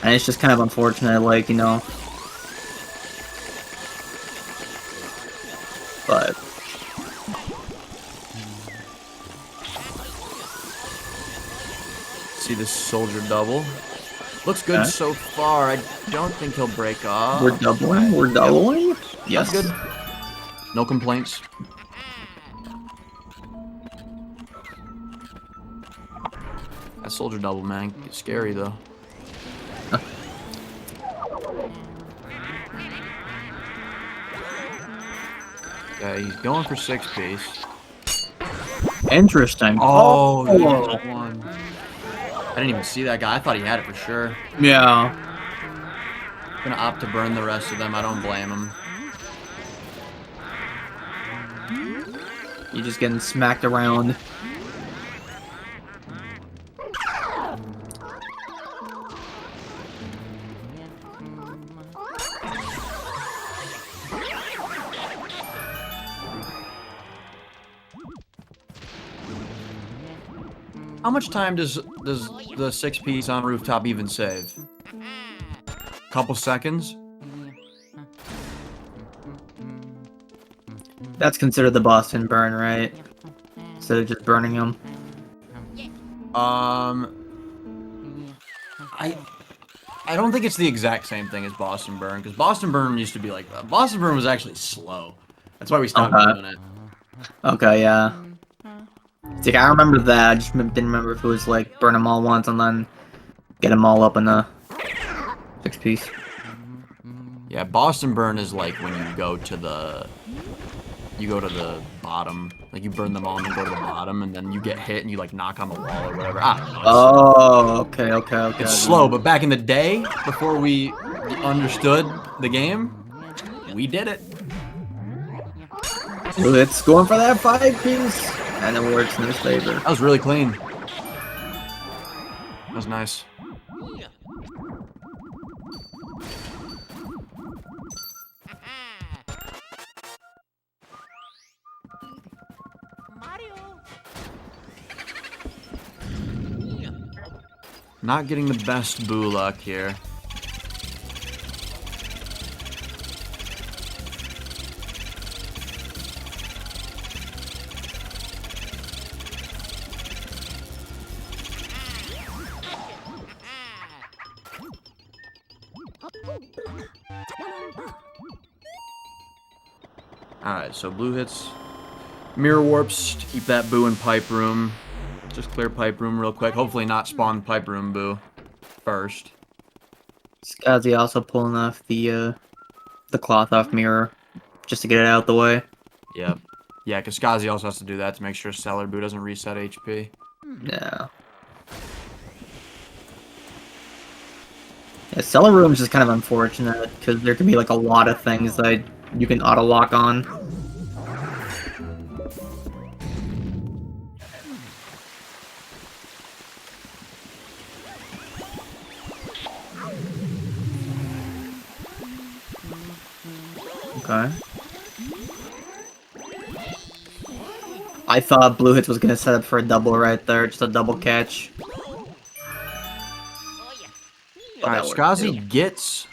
And it's just kind of unfortunate, like, you know. But See this soldier double. Looks good Okay. so far. I don't think he'll break off. we're doubling. We're doubling. Yes. That's good. No complaints. That soldier double, man. It's scary, though. Okay, he's going for 6-piece. Interesting. Oh, that one. I didn't even see that guy. I thought he had it for sure. Yeah. Gonna opt to burn the rest of them. I don't blame him. You're just getting smacked around. How much time does the 6-piece on rooftop even save? Couple seconds? That's considered the Boston burn, right? Instead of just burning them. I don't think it's the exact same thing as Boston Burn, because Boston Burn used to be like Boston Burn was actually slow. That's why we stopped doing it. Okay, yeah. See, I remember that. I just didn't remember if it was like burn them all once and then get them all up in the 6-piece. Yeah, Boston Burn is like when you go to the bottom, like you burn them all and then go to the bottom, and then you get hit and you like knock on the wall or whatever. I don't know. Oh, okay. It's slow, but back in the day, before we understood the game, we did it. It's going for that 5-piece, and it works in his favor. That was really clean. That was nice. Not getting the best boo luck here. Alright, so Bluehits. Mirror warps to keep that boo in pipe room. Just clear pipe room real quick. Hopefully not spawn pipe room boo first. Skozzy also pulling off the cloth off mirror just to get it out the way. Yep. Yeah, because Skozzy also has to do that to make sure Cellar Boo doesn't reset HP. Yeah. Yeah, cellar room is just kind of unfortunate because there can be like a lot of things that you can auto lock on. Okay. I thought Bluehits was gonna set up for a double right there, just a double catch. Alright, Skozzy gets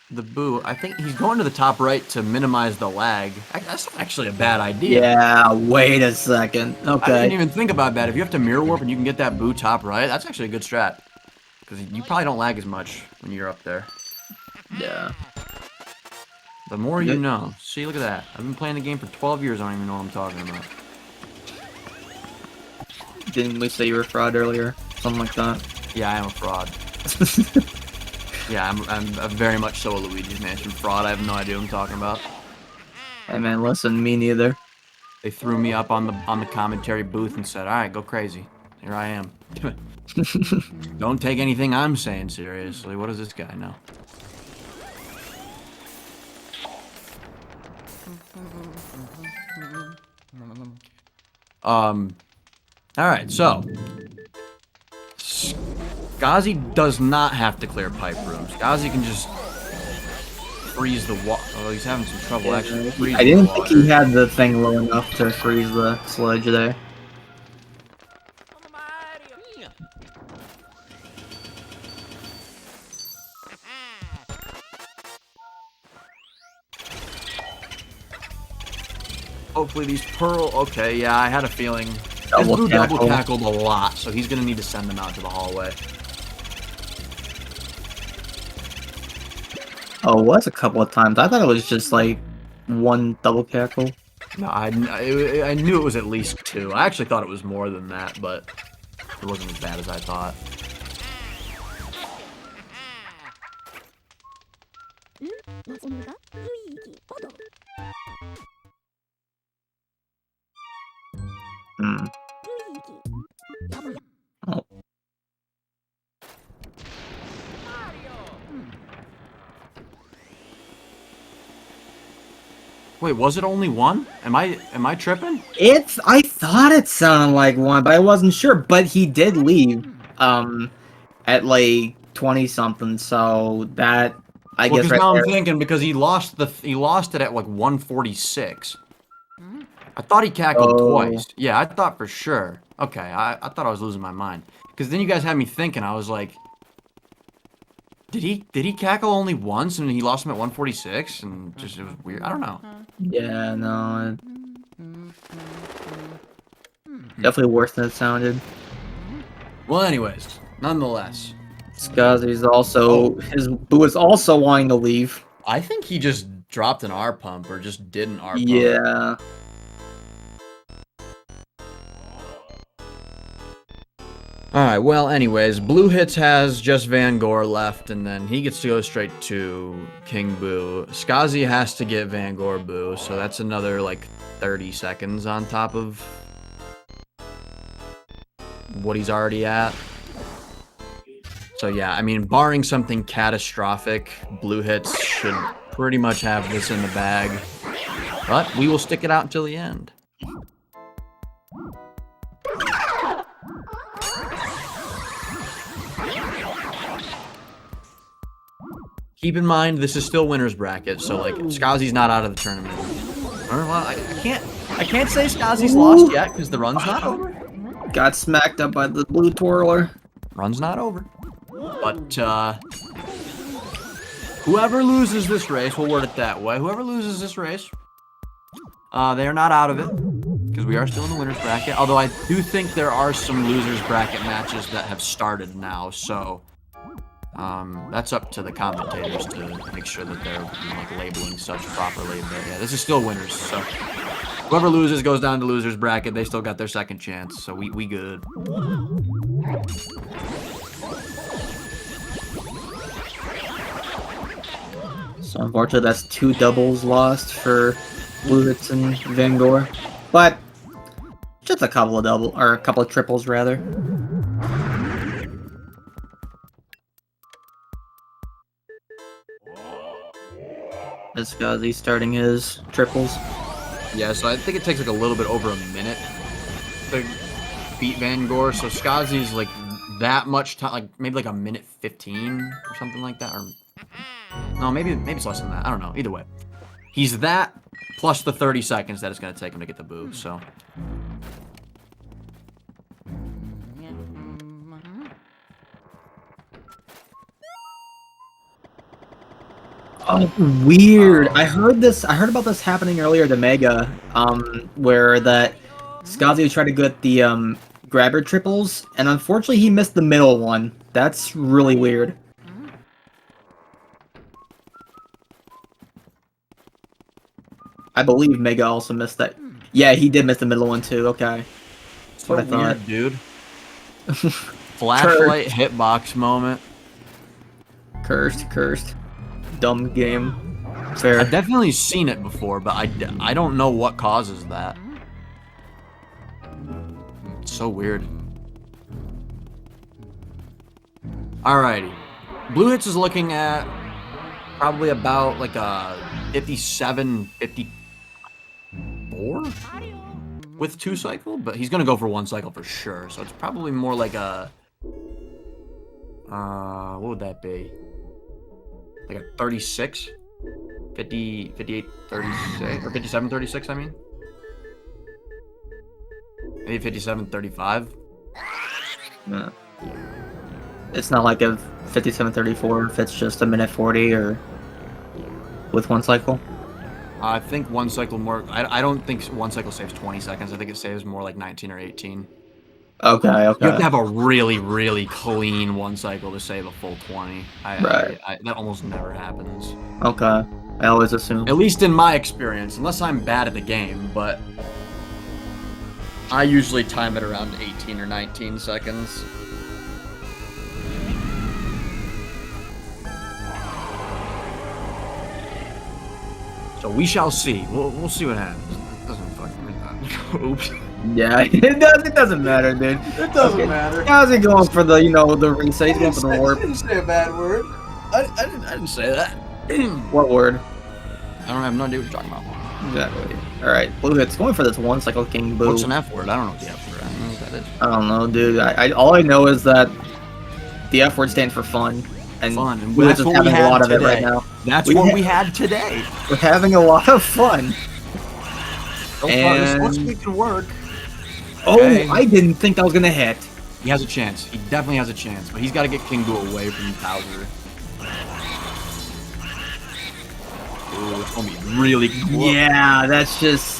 the boo. I think he's going to the top right to minimize the lag. That's actually a bad idea. Yeah, wait a second. Okay. I didn't even think about that. If you have to mirror warp and you can get that boo top right, that's actually a good strat. Because you probably don't lag as much when you're up there. Yeah. The more you know. See, look at that. I've been playing the game for 12 years. I don't even know what I'm talking about. Didn't we say you were a fraud earlier? Something like that. Yeah, I am a fraud. Yeah, I'm very much so a Luigi's Mansion fraud. I have no idea what I'm talking about. Hey man, listen, me neither. They threw me up on the commentary booth and said, "All right, go crazy." Here I am. Don't take anything I'm saying seriously. What does this guy know? Alright, so Skozzy does not have to clear pipe rooms. Skozzy can just freeze the water. Oh, he's having some trouble actually freezing I didn't the think water. he had the thing low enough to freeze the sludge there. Hopefully these pearl. Okay, yeah, I had a feeling. Double This boo double tackle. tackled a lot, so he's gonna need to send them out to the hallway. Oh, it was a couple of times. I thought it was just like one double tackle. No, I knew it was at least 2. I actually thought it was more than that, but it wasn't as bad as I thought. Hmm. Oh. Wait, was it only 1? Am I tripping? I thought it sounded like one, but I wasn't sure. But he did leave, at like 20 something. So that I Well, guess because right now there. I'm thinking because he lost it at like 146. I thought he cackled Oh. twice. Yeah, I thought for sure. Okay, I thought I was losing my mind. Because then you guys had me thinking, I was like, did he cackle only once and he lost him at 146? And just, it was weird. I don't know. Yeah, no. Definitely worse than it sounded. Well, anyways, nonetheless. Skozzy's also, his boo is also wanting to leave. I think he just dropped an R pump or just did an R pump. Yeah. Alright, well, anyways, Bluehits has just Van Gore left, and then he gets to go straight to King Boo. Skozzy has to get Van Gore Boo, so that's another, like, 30 seconds on top of what he's already at. So, yeah, I mean, barring something catastrophic, Bluehits should pretty much have this in the bag. But we will stick it out until the end. Keep in mind, this is still winner's bracket, so like Skozzy's not out of the tournament. Or, well, I can't say Skozzy's lost yet because the run's not over. Got smacked up by the blue twirler. Run's not over. But whoever loses this race, we'll word it that way. Whoever loses this race, they are not out of it because we are still in the winner's bracket. Although I do think there are some losers bracket matches that have started now, so. That's up to the commentators to make sure that they're like labeling such properly. But yeah, this is still winners. So whoever loses goes down to losers bracket. They still got their second chance. So we good. So unfortunately, that's 2 doubles lost for Bluehits and Van Gore. But just a couple of triples rather. As Skozzy starting his triples. Yeah, so I think it takes like a little bit over a minute to beat Van Gore. So Skozzy's like that much time, like maybe like a minute 15 or something like that. Or no, maybe it's less than that. I don't know. Either way, he's that plus the 30 seconds that it's gonna take him to get the boo. So. Oh, weird. I heard about this happening earlier to Mega, where that Skozzy tried to get the grabber triples, and unfortunately he missed the middle one. That's really weird. I believe Mega also missed that. Yeah, he did miss the middle one too. Okay. That's So what I thought. weird, dude. Flashlight hitbox moment. Cursed. Dumb game. Fair. I've definitely seen it before, but I don't know what causes that. It's so weird. Alrighty. Bluehits is looking at probably about like a 57, 54 with 2 cycle, but he's gonna go for 1 cycle for sure. So it's probably more like a what would that be? Like a 36? 50, 58, 36, or 57, 36, I mean? Maybe 57, 35? Yeah. It's not like a 57-34 if it's just a minute 40 or with 1 cycle. I think 1 cycle more. I don't think 1 cycle saves 20 seconds. I think it saves more like 19 or 18. Okay. You have to have a really, really clean 1 cycle to save a full 20. Right. That almost never happens. Okay. I always assume. At least in my experience, unless I'm bad at the game, but I usually time it around 18 or 19 seconds. So we shall see. We'll see what happens. It doesn't fucking oops. Yeah, it doesn't matter, dude. It doesn't matter. How's he going for the, the reset? He's going for the warp. I didn't say a bad word. I didn't say that. What word? I don't have no idea what you're talking about. Exactly. Alright, Bluehits going for this 1 cycle King Boo. What's an F word? I don't know what the F word. I don't know what that is. I don't know, dude. All I know is that the F word stands for fun. And Fun. And Bluehits that's is what we having a had lot of it today. right now. That's what we had today. We're having a lot of fun. So far, this looks like it can work. Okay. Oh, I didn't think I was gonna hit. He has a chance. He definitely has a chance, but he's got to get King Boo away from Bowser. Ooh, it's gonna be really close. Yeah, that's just.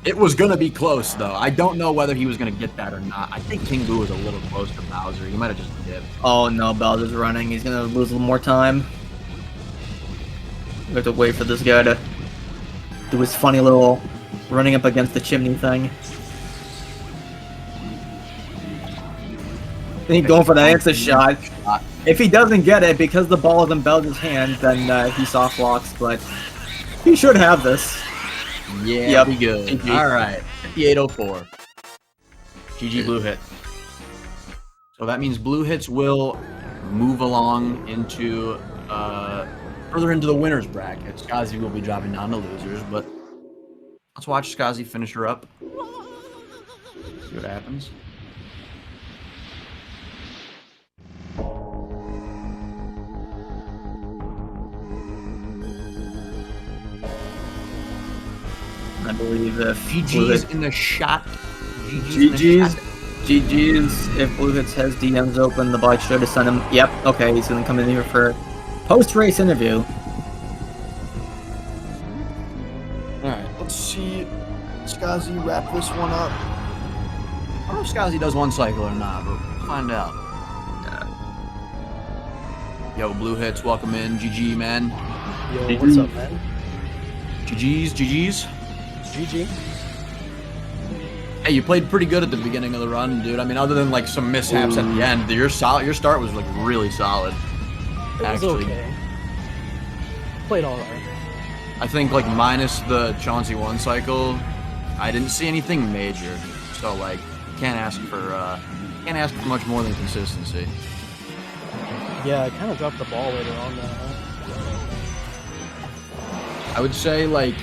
It was gonna be close though. I don't know whether he was gonna get that or not. I think King Boo was a little close to Bowser. He might have just dipped. Oh no, Bowser's running. He's gonna lose a little more time. We have to wait for this guy to do his funny little running up against the chimney thing. He's going for the answer shot. If he doesn't get it because the ball is in Bowser's hand, then he soft locks. But he should have this. Yeah, yep. Be good. GG. All right, 5804. GG Blue Hit. So that means Blue Hits will move along into further into the winners bracket. Skozzy will be dropping down to losers, but let's watch Skozzy finish her up. See what happens. I believe if GG's in the shot. GG's if Blue Hits has DMs open, the bike should have sent him. Yep, okay, he's gonna come in here for post-race interview. Alright, let's see Skozzy wrap this one up. I don't know if Skozzy does one cycle or not, but we'll find out. Yo, Blue Hits, welcome in. GG, man. Yo, what's up, man? GG's. GG. Hey, you played pretty good at the beginning of the run, dude. I mean, other than like some mishaps at the end, your start was like really solid. It was okay. Played all right. I think like minus the Chauncey 1 cycle, I didn't see anything major. So like, can't ask for much more than consistency. Yeah, I kind of dropped the ball later on though. I would say like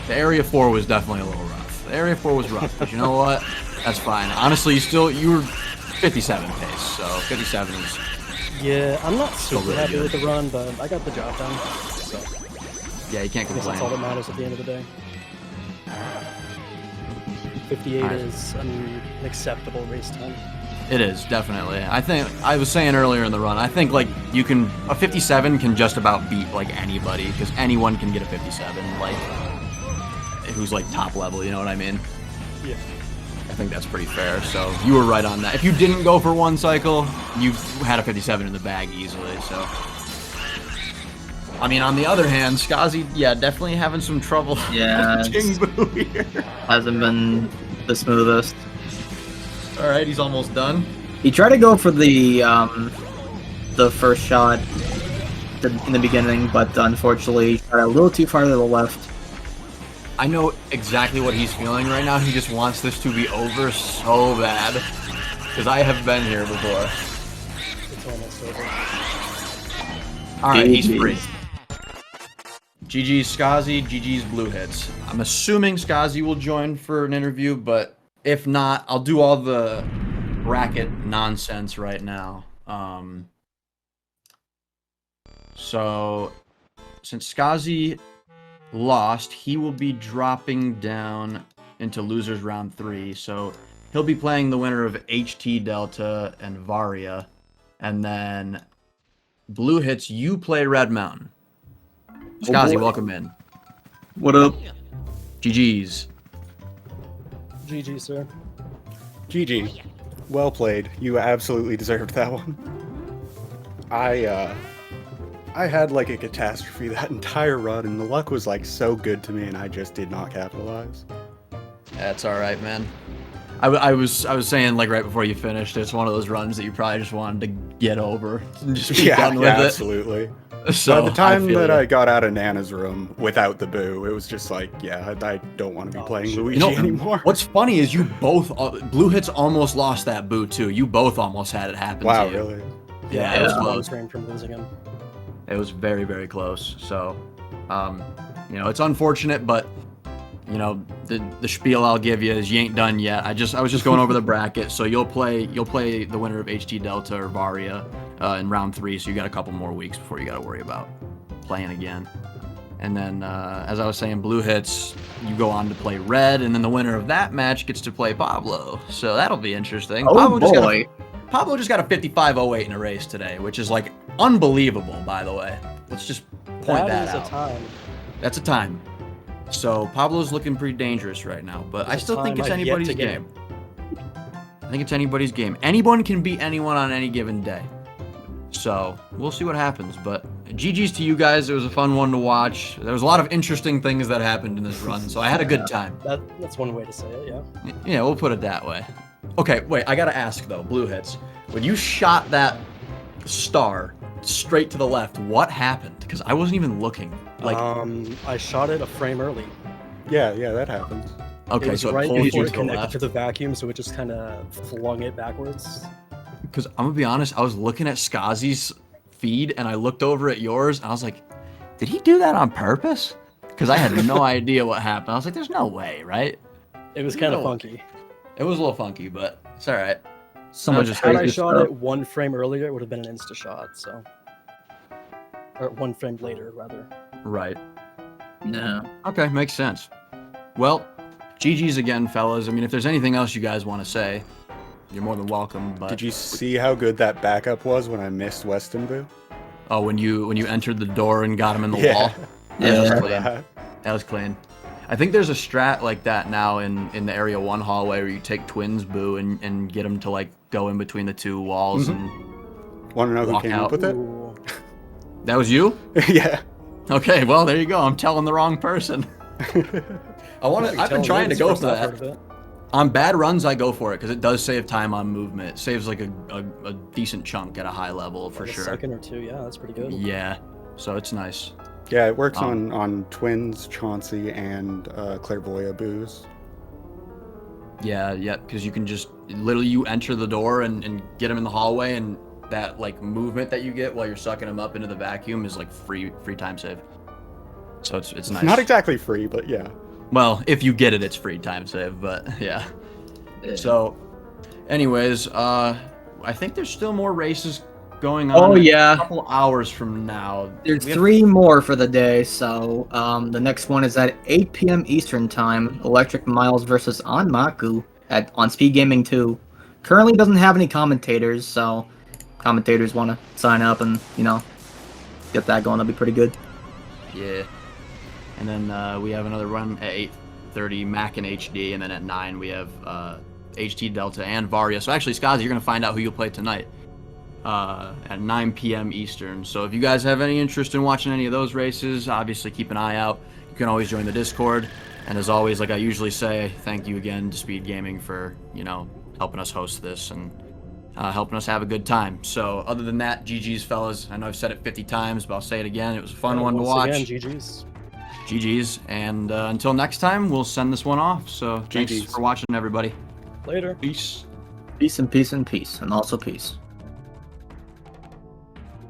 the Area 4 was definitely a little rough. The Area 4 was rough, but you know what? That's fine. Honestly, you were 57 pace, so 57 is. Yeah, I'm not super really happy good. with the run, but I got the job done. So Yeah, you can't I guess complain. that's all that matters at the end of the day. 58 Alright. is an acceptable race time. It is, definitely. I think, I was saying earlier in the run, I think like a 57 can just about beat like anybody, because anyone can get a 57, like, who's like top level, you know what I mean? Yeah. I think that's pretty fair, so you were right on that. If you didn't go for one cycle, you had a 57 in the bag easily, so. I mean, on the other hand, Skozzy, yeah, definitely having some trouble. Yeah, King Boo here. hasn't been the smoothest. All right, he's almost done. He tried to go for the first shot in the beginning, but unfortunately, got a little too far to the left. I know exactly what he's feeling right now. He just wants this to be over so bad. Because I have been here before. It's almost over. Alright, he's GG's. free. GG's Skozzy, GG's Blue Hits. I'm assuming Skozzy will join for an interview, but if not, I'll do all the bracket nonsense right now. So, since Skozzy lost, he will be dropping down into losers round 3. So he'll be playing the winner of HT Delta and Varia, and then Blue Hits, you play Red Mountain. Skozzy, boy. welcome in. What up? GG's. GG, sir. GG. Well played. You absolutely deserved that one. I had like a catastrophe that entire run, and the luck was like so good to me, and I just did not capitalize. That's all right, man. I was saying like right before you finished, it's one of those runs that you probably just wanted to get over and just be done with it. Absolutely. So By the time feel that ya. I got out of Nana's room without the boo, it was just like, yeah, I don't want to be playing Luigi anymore. What's funny is you both Blue Hits almost lost that boot too. You both almost had it happen. Wow, to you. really? Yeah, I it was was one close. train from losing him. It was very, very close. So, you know, it's unfortunate, but you know, the spiel I'll give you is you ain't done yet. I was just going over the bracket. So you'll play the winner of HT Delta or Varia in round 3. So you got a couple more weeks before you got to worry about playing again. And then, as I was saying, Bluehits, you go on to play red, and then the winner of that match gets to play Pablo. So that'll be interesting. Oh Pablo boy. Pablo just got a 55.08 in a race today, which is like unbelievable, by the way. Let's just point that is out. a time. That's a time. So Pablo's looking pretty dangerous right now, but I It's a still think time it's I've yet anybody's to get. game. I think it's anybody's game. Anyone can beat anyone on any given day. So we'll see what happens. But GG's to you guys. It was a fun one to watch. There was a lot of interesting things that happened in this run, so I had a good time. That's one way to say it, yeah. Yeah, we'll put it that way. Okay, wait, I gotta ask though, Bluehits, when you shot that star straight to the left, what happened? Because I wasn't even looking. Like, I shot it a frame early. Yeah, that happens. okay, It was so it right pulled you before to it the connected left. to the vacuum, so it just kind of flung it backwards. Because I'm gonna be honest, I was looking at Skozzy's feed and I looked over at yours and I was like, did he do that on purpose? Because I had no idea what happened. I was like, there's no way, right? It was kind of No. funky. It was a little funky, but it's all right. So No, much just Had I crazy shot stuff. it one frame earlier, it would have been an insta shot, so. Or one frame later, rather. Right. No. Okay, makes sense. Well, GG's again, fellas. I mean, if there's anything else you guys want to say, you're more than welcome. But Did you see how good that backup was when I missed Weston Boo? oh, when you entered the door and got him in the Yeah. wall, Yeah. that was Remember clean. that? That was clean. I think there's a strat like that now in the Area 1 hallway where you take Twins Boo and get them to like go in between the two walls and Want to know who Walk came out. up with it? Ooh. that was you? Yeah. Okay, well there you go. I'm telling the wrong person. I've been trying to go for that. On bad runs, I go for it because it does save time on movement. It saves like a decent chunk at a high level for Like a sure. second or two, yeah, that's pretty good. Yeah, so it's nice. Yeah, it works on Twins, Chauncey, and Clairvoya Boos. Yeah, because you can just literally you enter the door and get them in the hallway, and that like movement that you get while you're sucking them up into the vacuum is like free time save. So it's nice. Not exactly free, but yeah. Well, if you get it, it's free time save, but yeah. So, anyways, I think there's still more races going on. Oh, yeah. A couple hours from now. There's We have- 3 more for the day, so the next one is at 8 p.m. Eastern Time. Electric Miles versus Anmaku on SpeedGaming 2. Currently doesn't have any commentators, so commentators want to sign up and get that going. That'll be pretty good. Yeah. And then we have another run at 8:30, Mac and HD, and then at 9 we have HT Delta and Varia. So actually, Skozzy, you're gonna find out who you'll play tonight at 9 p.m. Eastern. So if you guys have any interest in watching any of those races, obviously keep an eye out. You can always join the Discord. And as always, like I usually say, thank you again to SpeedGaming for helping us host this and helping us have a good time. So other than that, GG's fellas. I know I've said it 50 times, but I'll say it again. It was a fun one to watch. Once again, GG's. GG's, and until next time, we'll send this one off. So thanks GG's. for watching, everybody. Later. Peace. Peace and peace and peace, and also peace.